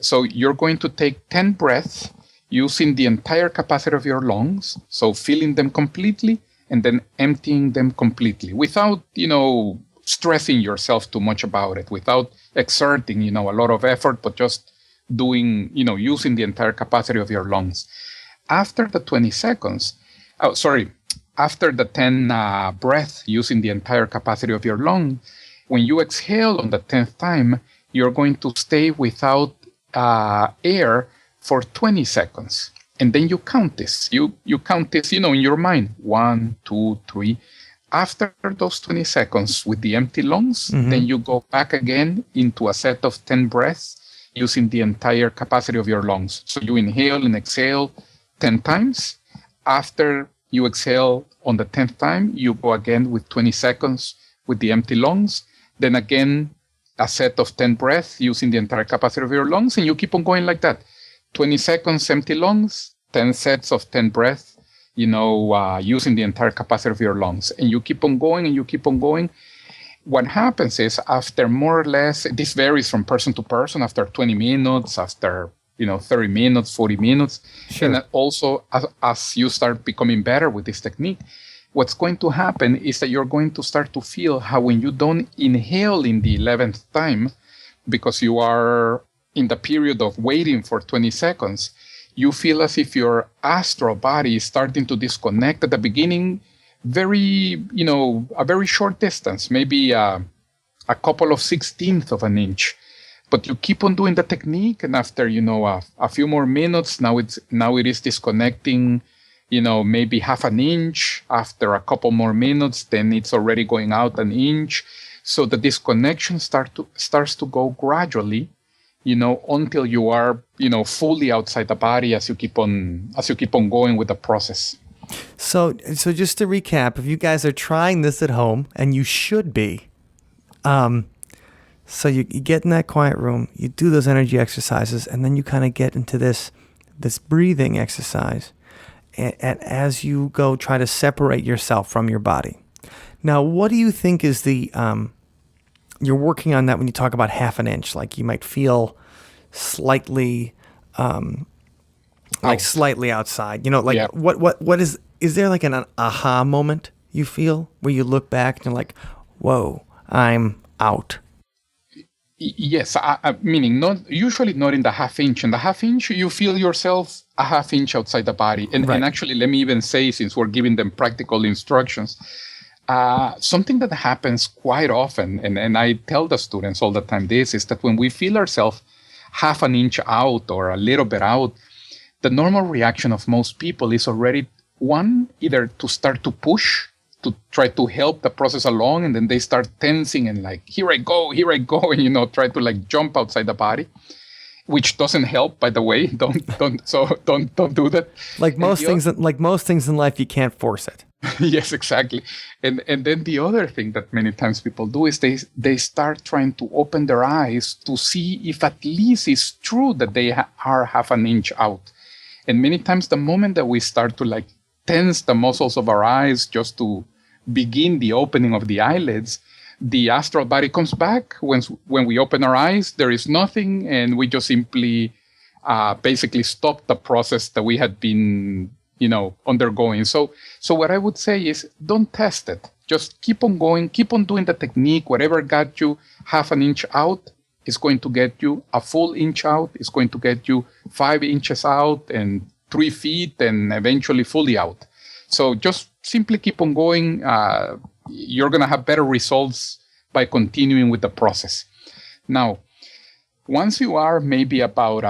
So you're going to take 10 breaths using the entire capacity of your lungs, so filling them completely and then emptying them completely without, stressing yourself too much about it, without exerting, a lot of effort, but just doing, using the entire capacity of your lungs. After the 20 seconds, after the 10 breath using the entire capacity of your lung, when you exhale on the 10th time, you're going to stay without air for 20 seconds. And then you count this. You count this, in your mind. 1, 2, 3. After those 20 seconds with the empty lungs, then you go back again into a set of 10 breaths using the entire capacity of your lungs. So you inhale and exhale 10 times. After you exhale on the 10th time, you go again with 20 seconds with the empty lungs. Then again, a set of 10 breaths using the entire capacity of your lungs. And you keep on going like that. 20 seconds, empty lungs, 10 sets of 10 breaths, using the entire capacity of your lungs. And you keep on going and you keep on going. What happens is after more or less, this varies from person to person, after 20 minutes, after 30 minutes, 40 minutes. Sure. And also as you start becoming better with this technique, what's going to happen is that you're going to start to feel how when you don't inhale in the 11th time, because you are in the period of waiting for 20 seconds, you feel as if your astral body is starting to disconnect at the beginning, a very short distance, maybe a couple of 16th of an inch. But you keep on doing the technique, and after, a few more minutes, now it is disconnecting, maybe half an inch. After a couple more minutes, then it's already going out an inch. So the disconnection starts to go gradually, until you are, fully outside the body as you keep on going with the process. So just to recap, if you guys are trying this at home, and you should be, so you get in that quiet room, you do those energy exercises, and then you kind of get into this breathing exercise, and as you go, try to separate yourself from your body. Now, what do you think is the you're working on that when you talk about half an inch? Like you might feel slightly, slightly outside. What is there like an aha moment you feel where you look back and you're like, whoa, I'm out? Yes, meaning usually not in the half inch. In the half inch, you feel yourself a half inch outside the body. And, right. And actually, let me even say, since we're giving them practical instructions, something that happens quite often, and I tell the students all the time this, is that when we feel ourselves half an inch out or a little bit out, the normal reaction of most people is already, one, either to start to push, to try to help the process along, and then they start tensing and like, here I go, and try to like jump outside the body, which doesn't help, by the way. Don't do that. Like most things in life, you can't force it. Yes, exactly. And then the other thing that many times people do is they start trying to open their eyes to see if at least it's true that they are half an inch out. And many times the moment that we start to like tense the muscles of our eyes just to begin the opening of the eyelids, the astral body comes back. When we open our eyes, there is nothing, and we just simply basically stop the process that we had been undergoing. So what I would say is don't test it. Just keep on going, keep on doing the technique. Whatever got you half an inch out is going to get you a full inch out. It's going to get you 5 inches out and 3 feet and eventually fully out. So just simply keep on going. You're going to have better results by continuing with the process. Now, once you are maybe about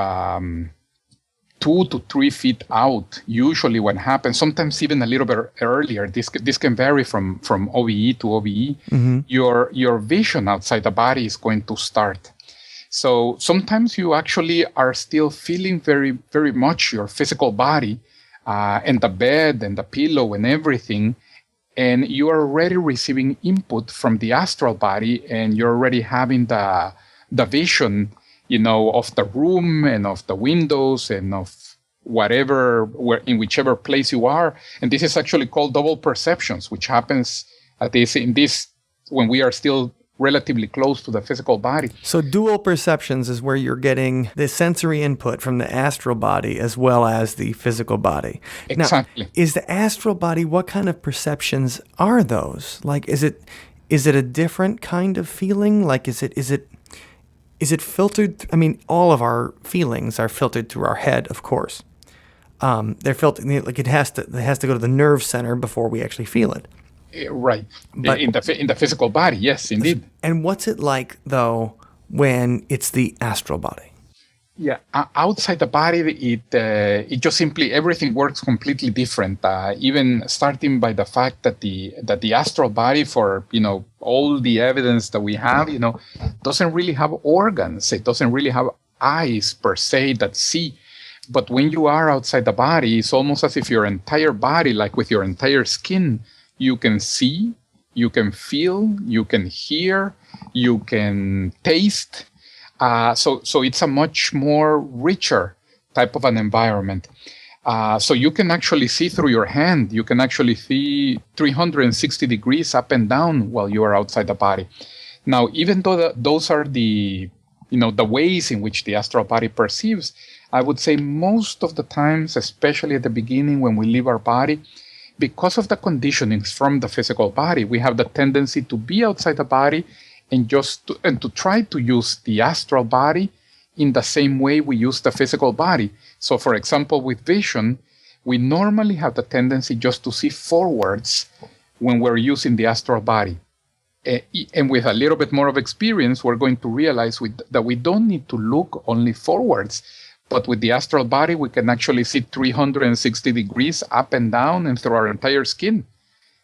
2 to 3 feet out, usually what happens, sometimes even a little bit earlier, this can vary from OBE to OBE, mm-hmm. your vision outside the body is going to start. So sometimes you actually are still feeling very, very much your physical body and the bed and the pillow and everything, and you are already receiving input from the astral body, and you're already having the the vision, you know, of the room and of the windows and of whatever, in whichever place you are. And this is actually called double perceptions, which happens when we are still relatively close to the physical body. So dual perceptions is where you're getting the sensory input from the astral body as well as the physical body. Exactly. Now, is the astral body, what kind of perceptions are those? Like, is it a different kind of feeling? Like, is it filtered? I mean, all of our feelings are filtered through our head, of course. They're filtered, like it has to go to the nerve center before we actually feel it. Right. But in the physical body, yes, indeed. And what's it like, though, when it's the astral body? Yeah, outside the body, it just simply, everything works completely different. Even starting by the fact that the astral body, for, you know, all the evidence that we have, you know, doesn't really have organs. It doesn't really have eyes per se that see. But when you are outside the body, it's almost as if your entire body, like with your entire skin, you can see, you can feel, you can hear, you can taste. So it's a much more richer type of an environment. So you can actually see through your hand. You can actually see 360 degrees up and down while you are outside the body. Now, even though those are the ways in which the astral body perceives, I would say most of the times, especially at the beginning when we leave our body, because of the conditionings from the physical body, we have the tendency to be outside the body and to try to use the astral body in the same way we use the physical body. So, for example, with vision, we normally have the tendency just to see forwards when we're using the astral body. And with a little bit more of experience, we're going to realize that we don't need to look only forwards. But with the astral body, we can actually see 360 degrees up and down and through our entire skin.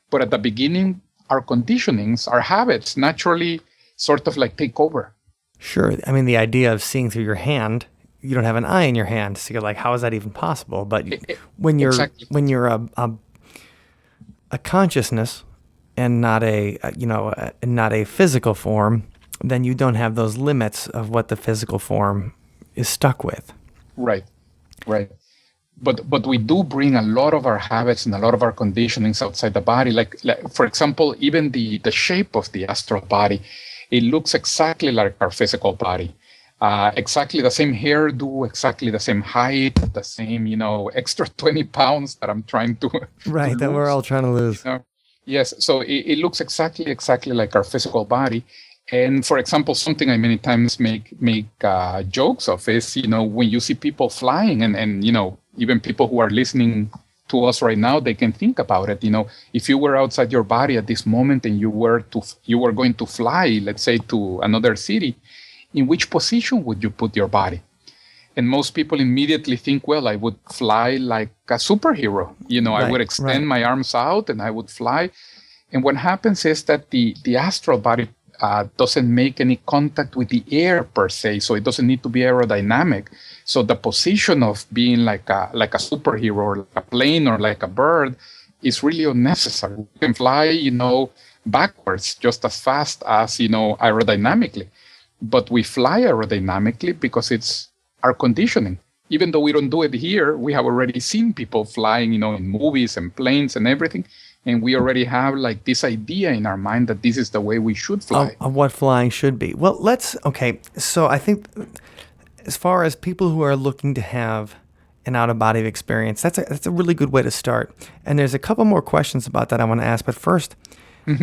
But at the beginning, our conditionings, our habits naturally sort of like take over. Sure. I mean, the idea of seeing through your hand, you don't have an eye in your hand. So you're like, how is that even possible? But when you're Exactly. when you're a consciousness and not a physical form, then you don't have those limits of what the physical form is stuck with. Right. But we do bring a lot of our habits and a lot of our conditionings outside the body. Like for example, even the shape of the astral body, it looks exactly like our physical body. Exactly the same hairdo, exactly the same height, the same, extra 20 pounds that I'm trying to Right, that we're all trying to lose. Yes, so it looks exactly like our physical body. And for example, something I many times make jokes of is, when you see people flying and even people who are listening to us right now, they can think about it. If you were outside your body at this moment and you were going to fly, let's say, to another city, in which position would you put your body? And most people immediately think, well, I would fly like a superhero. I would extend my arms out and I would fly. And what happens is that the astral body doesn't make any contact with the air per se, so it doesn't need to be aerodynamic. So the position of being like a superhero or like a plane or like a bird is really unnecessary. You can fly, backwards just as fast as, aerodynamically. But we fly aerodynamically because it's our conditioning. Even though we don't do it here, we have already seen people flying, in movies and planes and everything. And we already have like this idea in our mind that this is the way we should fly. Of what flying should be. Well, so I think as far as people who are looking to have an out-of-body experience, that's a really good way to start. And there's a couple more questions about that I want to ask. But first,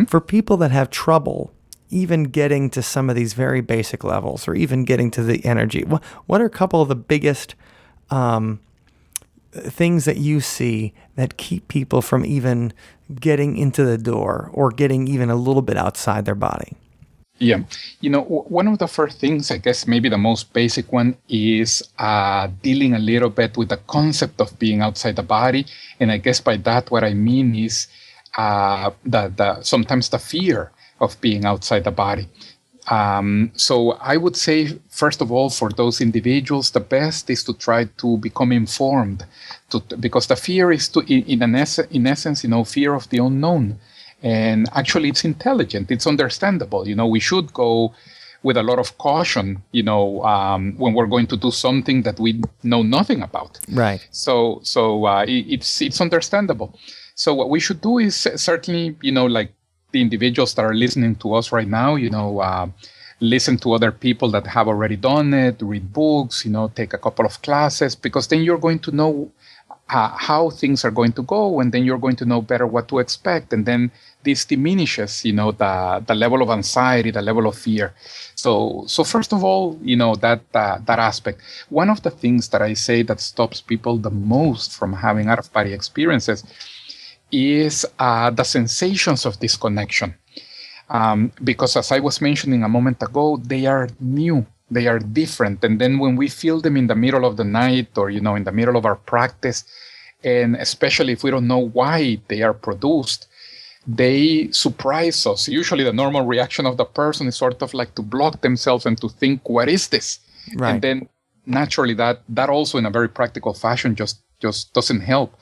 for people that have trouble even getting to some of these very basic levels or even getting to the energy, what are a couple of the biggest things that you see that keep people from even getting into the door or getting even a little bit outside their body? Yeah. One of the first things, I guess maybe the most basic one, is dealing a little bit with the concept of being outside the body. And I guess by that, what I mean is sometimes the fear of being outside the body. So I would say, first of all, for those individuals, the best is to try to become informed, because the fear is in essence, fear of the unknown. And actually, it's intelligent. It's understandable. We should go with a lot of caution, when we're going to do something that we know nothing about. Right. So it's understandable. So what we should do is certainly, like the individuals that are listening to us right now, listen to other people that have already done it, read books, take a couple of classes, because then you're going to know how things are going to go, and then you're going to know better what to expect. And then this diminishes, the level of anxiety, the level of fear. So first of all, that aspect. One of the things that I say that stops people the most from having out-of-body experiences is the sensations of disconnection. Because as I was mentioning a moment ago, they are new, they are different. And then when we feel them in the middle of the night or, in the middle of our practice, and especially if we don't know why they are produced, they surprise us. Usually the normal reaction of the person is sort of like to block themselves and to think, what is this? Right. And then naturally that also in a very practical fashion just doesn't help.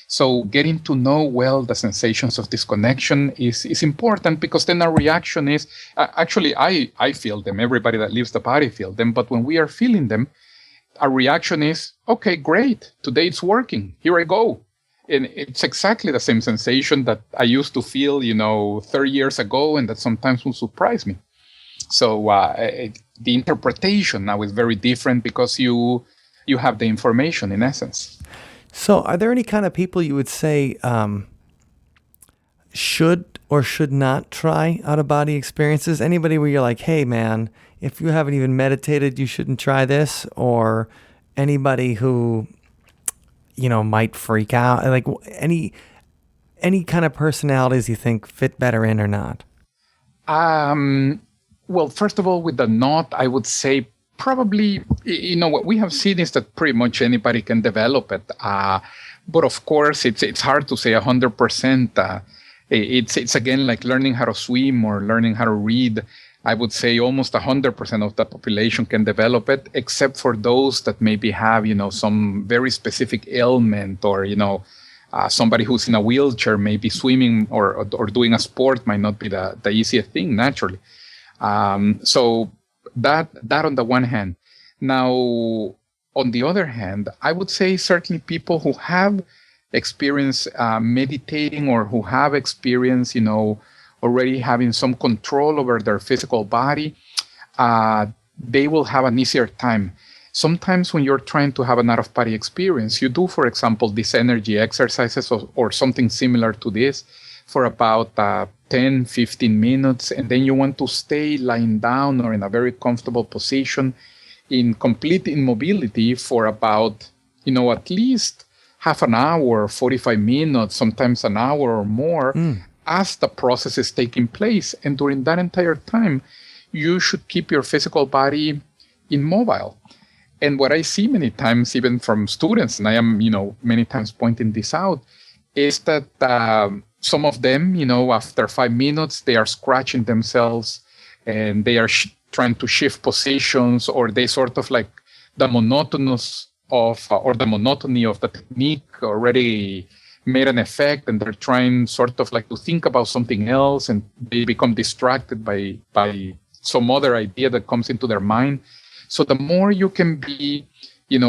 So getting to know well the sensations of disconnection is important, because then our reaction is, actually I feel them, everybody that leaves the body feels them, but when we are feeling them, our reaction is, okay, great, today it's working, here I go. And it's exactly the same sensation that I used to feel, 30 years ago, and that sometimes will surprise me. So the interpretation now is very different because you have the information in essence. So are there any kind of people you would say should or should not try out-of-body experiences? Anybody where you're like, hey, man, if you haven't even meditated, you shouldn't try this? Or anybody who, might freak out? Like any kind of personalities you think fit better in or not? Well, first of all, with the not, I would say probably, what we have seen is that pretty much anybody can develop it. But of course, it's hard to say 100%. It's again like learning how to swim or learning how to read. I would say almost 100% of the population can develop it, except for those that maybe have, some very specific ailment, or, somebody who's in a wheelchair, maybe swimming or doing a sport might not be the easiest thing naturally. So that on the one hand. Now, on the other hand, I would say certainly people who have experience meditating, or who have experience, already having some control over their physical body, they will have an easier time. Sometimes when you're trying to have an out-of-body experience, you do, for example, these energy exercises or something similar to this for about 10, 15 minutes, and then you want to stay lying down or in a very comfortable position in complete immobility for about, at least half an hour, 45 minutes, sometimes an hour or more, as the process is taking place. And during that entire time, you should keep your physical body immobile. And what I see many times, even from students, and I am, many times pointing this out, is that some of them, after 5 minutes, they are scratching themselves and they are trying to shift positions, or they sort of like the monotony of the technique already made an effect, and they're trying sort of like to think about something else, and they become distracted by some other idea that comes into their mind. So the more you can be,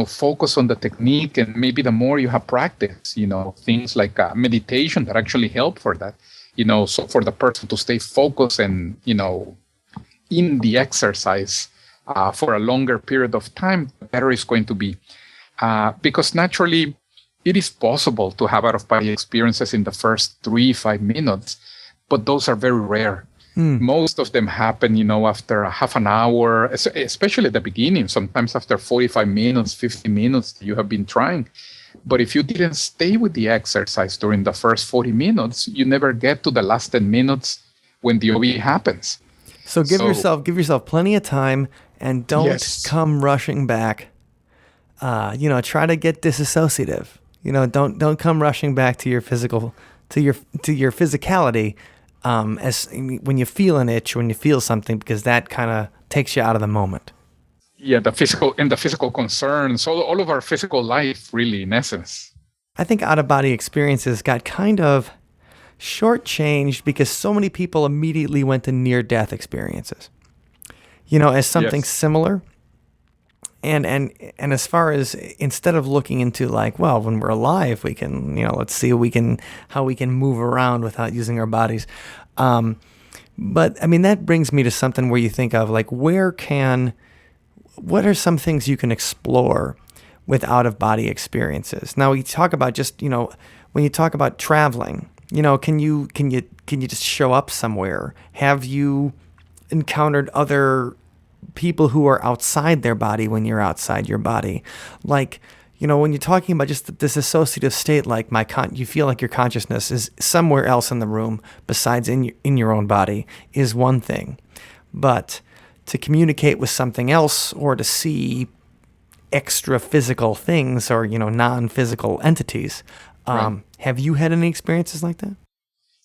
focus on the technique, and maybe the more you have practice, things like meditation that actually help for that, so for the person to stay focused and, in the exercise for a longer period of time, the better it's going to be. Because naturally, it is possible to have out-of-body experiences in the first 3-5 minutes, but those are very rare. Most of them happen, after a half an hour, especially at the beginning, sometimes after 45 minutes, 50 minutes you have been trying. But if you didn't stay with the exercise during the first 40 minutes, you never get to the last 10 minutes when the OBE happens. So give yourself plenty of time, and don't come rushing back. Try to get disassociative. Don't come rushing back to your physicality. As when you feel an itch, when you feel something, because that kind of takes you out of the moment. Yeah, the physical concerns, all of our physical life, really, in essence. I think out-of-body experiences got kind of shortchanged because so many people immediately went to near-death experiences. as something Yes. similar. And as far as, instead of looking into like, well, when we're alive, we can, let's see how we can move around without using our bodies. But I mean, that brings me to something where you think of like, what are some things you can explore with out of body experiences? Now we talk about just, when you talk about traveling, can you just show up somewhere? Have you encountered other people who are outside their body when you're outside your body? Like, when you're talking about just this associative state, like you feel like your consciousness is somewhere else in the room besides in your own body, is one thing. But to communicate with something else, or to see extra physical things, or, non-physical entities, Right. have you had any experiences like that?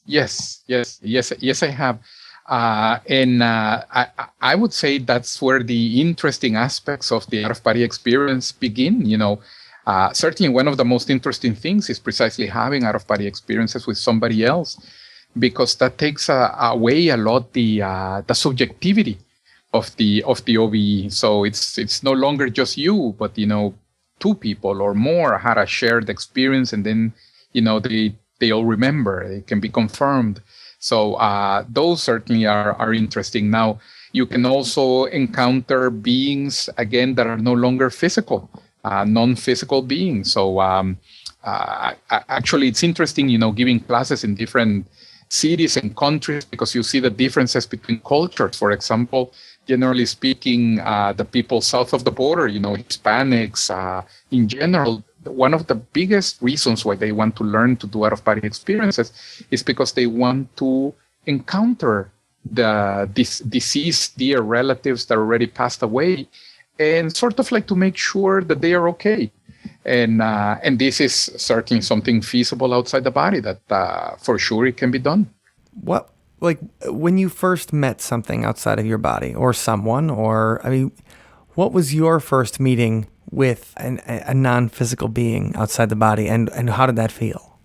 Yes, I have. I would say that's where the interesting aspects of the out of body experience begin. Certainly one of the most interesting things is precisely having out of body experiences with somebody else, because that takes away a lot the subjectivity of the OBE. So it's no longer just you, but two people or more had a shared experience, and then they all remember. It can be confirmed. So those certainly are interesting. Now, you can also encounter beings, again, that are no longer physical, non-physical beings. So actually, it's interesting, giving classes in different cities and countries, because you see the differences between cultures. For example, generally speaking, the people south of the border, Hispanics, in general, one of the biggest reasons why they want to learn to do out-of-body experiences is because they want to encounter the deceased dear relatives that already passed away, and sort of like to make sure that they are okay. And this is certainly something feasible outside the body, that for sure it can be done. What, like, when you first met something outside of your body, or someone, or, I mean, what was your first meeting with a non-physical being outside the body, and how did that feel?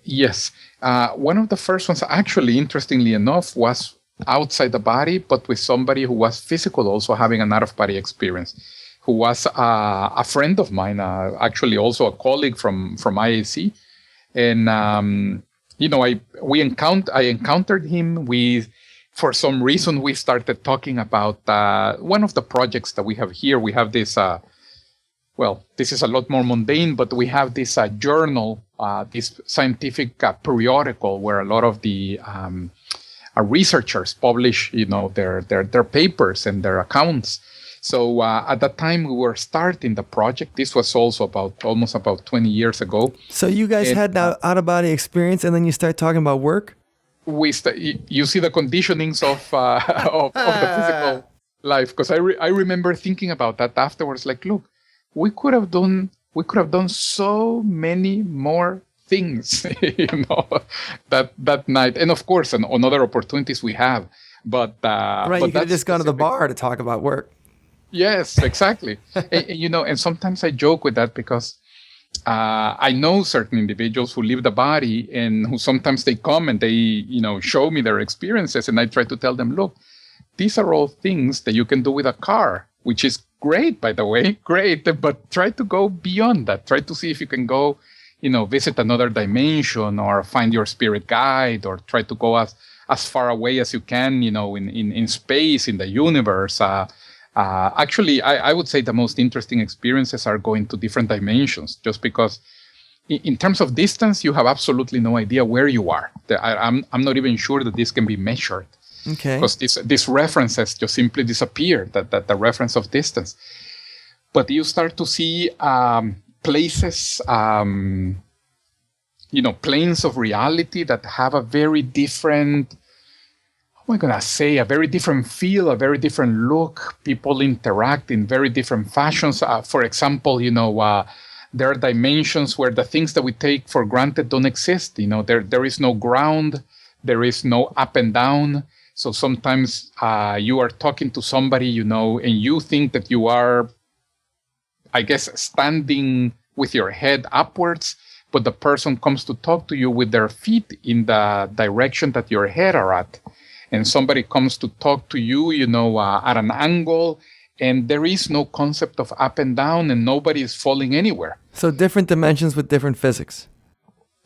Yes. One of the first ones, actually, interestingly enough, was outside the body, but with somebody who was physical, also having an out-of-body experience, who was a friend of mine, actually also a colleague from IAC. And, I encountered him. For some reason, we started talking about one of the projects that we have here. We have this, this is a lot more mundane, but we have this journal, this scientific periodical, where a lot of the researchers publish, their papers and their accounts. So at that time, we were starting the project. This was also almost about 20 years ago. So you guys had an out-of-body experience, and then you start talking about work? You see the conditionings of the physical life. Because I remember thinking about that afterwards, like, look, we could have done so many more things, that night. And of course, on other opportunities we have. But right, you could have just gone to the bar to talk about work. Yes, exactly. and sometimes I joke with that, because I know certain individuals who leave the body, and who sometimes they come and they, show me their experiences, and I try to tell them, look, these are all things that you can do with a car, which is great, by the way, great, but try to go beyond that. Try to see if you can go, visit another dimension, or find your spirit guide, or try to go as far away as you can, in space, in the universe. Actually, I would say the most interesting experiences are going to different dimensions, just because in terms of distance, you have absolutely no idea where you are. I'm not even sure that this can be measured. Okay. Because these references just simply disappear, that the reference of distance. But you start to see places, planes of reality that have a very different, a very different feel, a very different look. People interact in very different fashions. For example, there are dimensions where the things that we take for granted don't exist. There is no ground, there is no up and down. So sometimes you are talking to somebody, and you think that you are, I guess, standing with your head upwards, but the person comes to talk to you with their feet in the direction that your head are at. and somebody comes to talk to you, at an angle, and there is no concept of up and down, and nobody is falling anywhere. So different dimensions with different physics.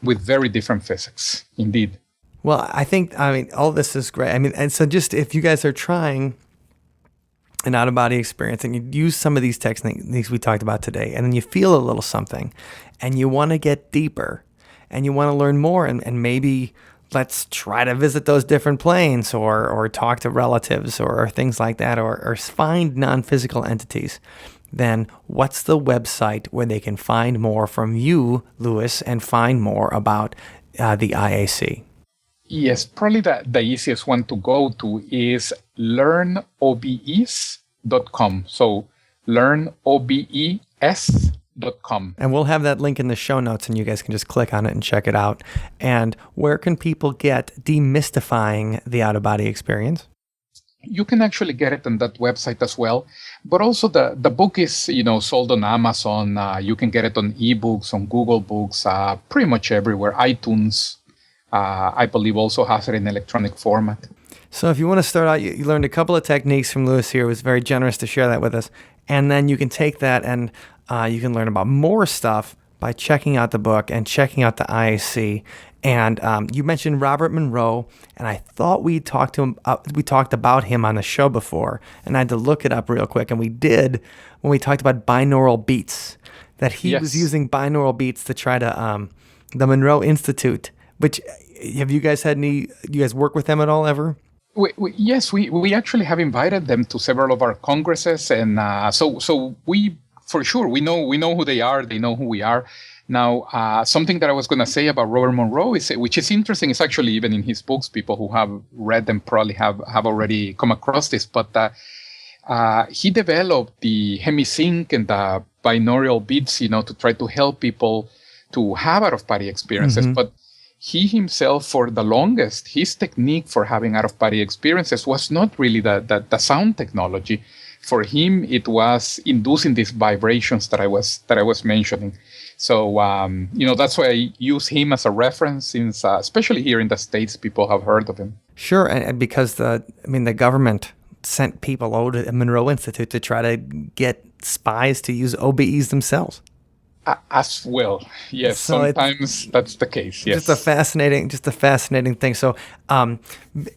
With very different physics, indeed. Well, I mean, all this is great. I mean, and so just if you guys are trying an out-of-body experience and you use some of these techniques we talked about today, and then you feel a little something, and you want to get deeper, and you want to learn more, and maybe let's try to visit those different planes or talk to relatives or things like that, or find non-physical entities, then what's the website where they can find more from you, Luis, and find more about the IAC? Yes, probably the easiest one to go to is learnobes.com. So learnobes.com. And we'll have that link in the show notes, and you guys can just click on it and check it out. And where can people get Demystifying the Out-of-Body Experience? You can actually get it on that website as well. But also the book is, sold on Amazon. You can get it on ebooks, on Google Books, pretty much everywhere. iTunes, I believe, also has it in electronic format. So if you want to start out, you learned a couple of techniques from Luis here. He was very generous to share that with us. And then you can take that and you can learn about more stuff by checking out the book and checking out the IAC. And you mentioned Robert Monroe, and I thought we talked about him on the show before, and I had to look it up real quick. And we did when we talked about binaural beats, that he was using binaural beats to try to the Monroe Institute. Which, have you guys work with them at all ever? Yes, we actually have invited them to several of our congresses, and so we, for sure, we know who they are. They know who we are. Now, something that I was going to say about Robert Monroe which is interesting, is actually even in his books. People who have read them probably have already come across this. But he developed the hemisync and the binaural beats, to try to help people to have out-of-body experiences. Mm-hmm. But he himself, for the longest, his technique for having out-of-body experiences was not really the sound technology. For him, it was inducing these vibrations that I was mentioning. So, that's why I use him as a reference, since especially here in the States, people have heard of him. Sure, and because the government sent people over to the Monroe Institute to try to get spies to use OBEs themselves. As well, yes. So sometimes that's the case. Yes, just a fascinating thing. So,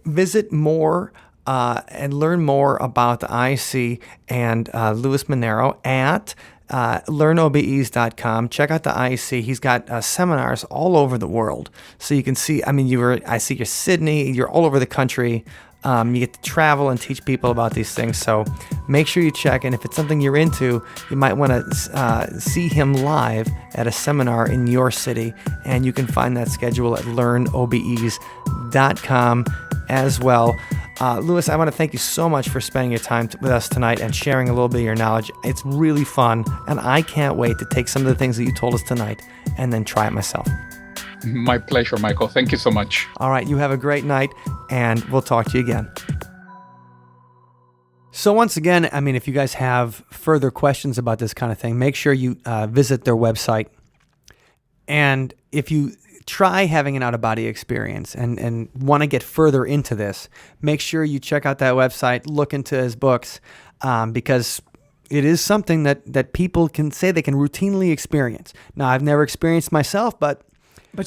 visit more and learn more about the IC and Luis Manero at learnobes.com. Check out the IC. He's got seminars all over the world, so you can see. I mean, I see you're Sydney. You're all over the country. You get to travel and teach people about these things. So make sure you check. And if it's something you're into, you might want to see him live at a seminar in your city. And you can find that schedule at learnobes.com as well. Luis, I want to thank you so much for spending your time with us tonight and sharing a little bit of your knowledge. It's really fun. And I can't wait to take some of the things that you told us tonight and then try it myself. My pleasure, Michael. Thank you so much. All right. You have a great night, and we'll talk to you again. So once again, if you guys have further questions about this kind of thing, make sure you visit their website. And if you try having an out-of-body experience and want to get further into this, make sure you check out that website, look into his books, because it is something that people can say they can routinely experience. Now, I've never experienced myself, but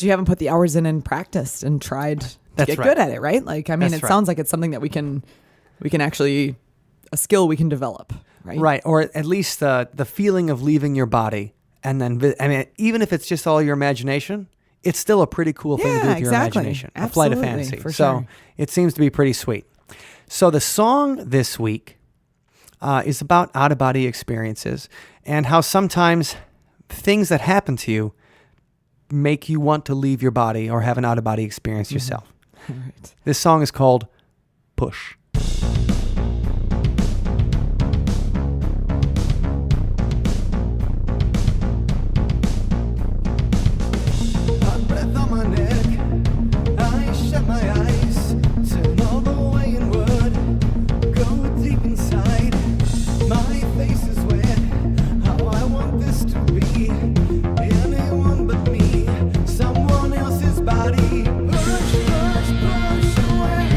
you haven't put the hours in and practiced and tried to get good at it, right? Sounds like it's something that we can actually, a skill we can develop, right? Right, or at least the feeling of leaving your body, and then even if it's just all your imagination, it's still a pretty cool thing to do with your imagination. Absolutely. A flight of fantasy. For so sure. It seems to be pretty sweet. So the song this week is about out-of-body experiences and how sometimes things that happen to you make you want to leave your body or have an out-of-body experience yourself. Right. This song is called Push. Someone else's body, push, push, push away.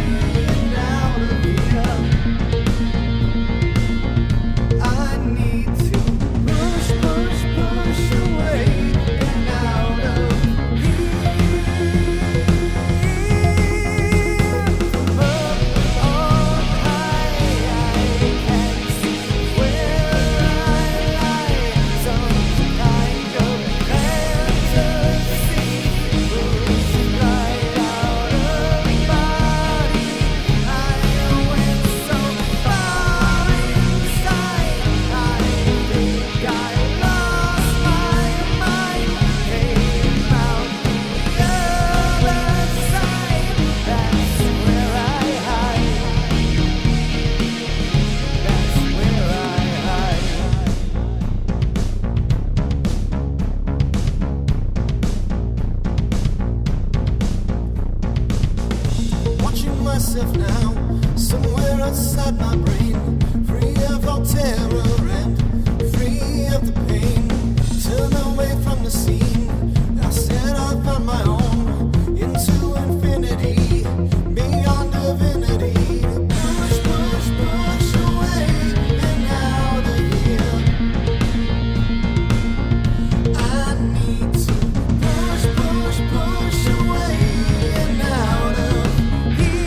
myself now, somewhere outside my brain, free of all terror and free of the pain. Turn away from the scene, I set off on my own into infinity, beyond divinity. Push, push, push away and out of here. I need to push, push, push away and out of here.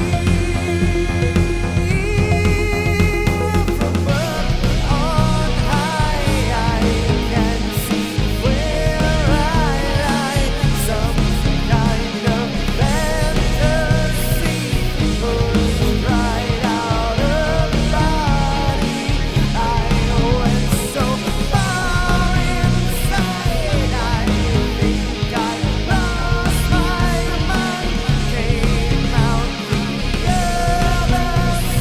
From up on high, I can see where I lie. Some kind of fantasy pushed right out of body. I know it's so far inside. I think I lost my mind. Came out the other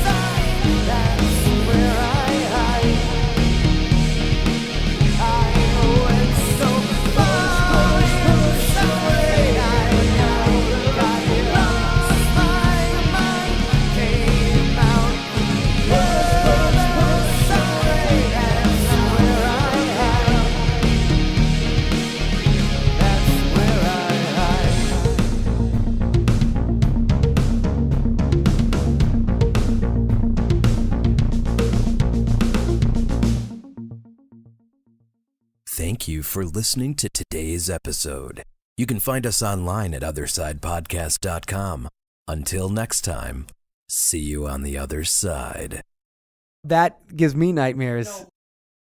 side. That's where I hide. I know it's so far inside. I think I lost my mind. Came out the other side. That's where I hide. That's where I hide. Thank you for listening to today's episode. You can find us online at othersidepodcast.com. Until next time, see you on the other side. That gives me nightmares.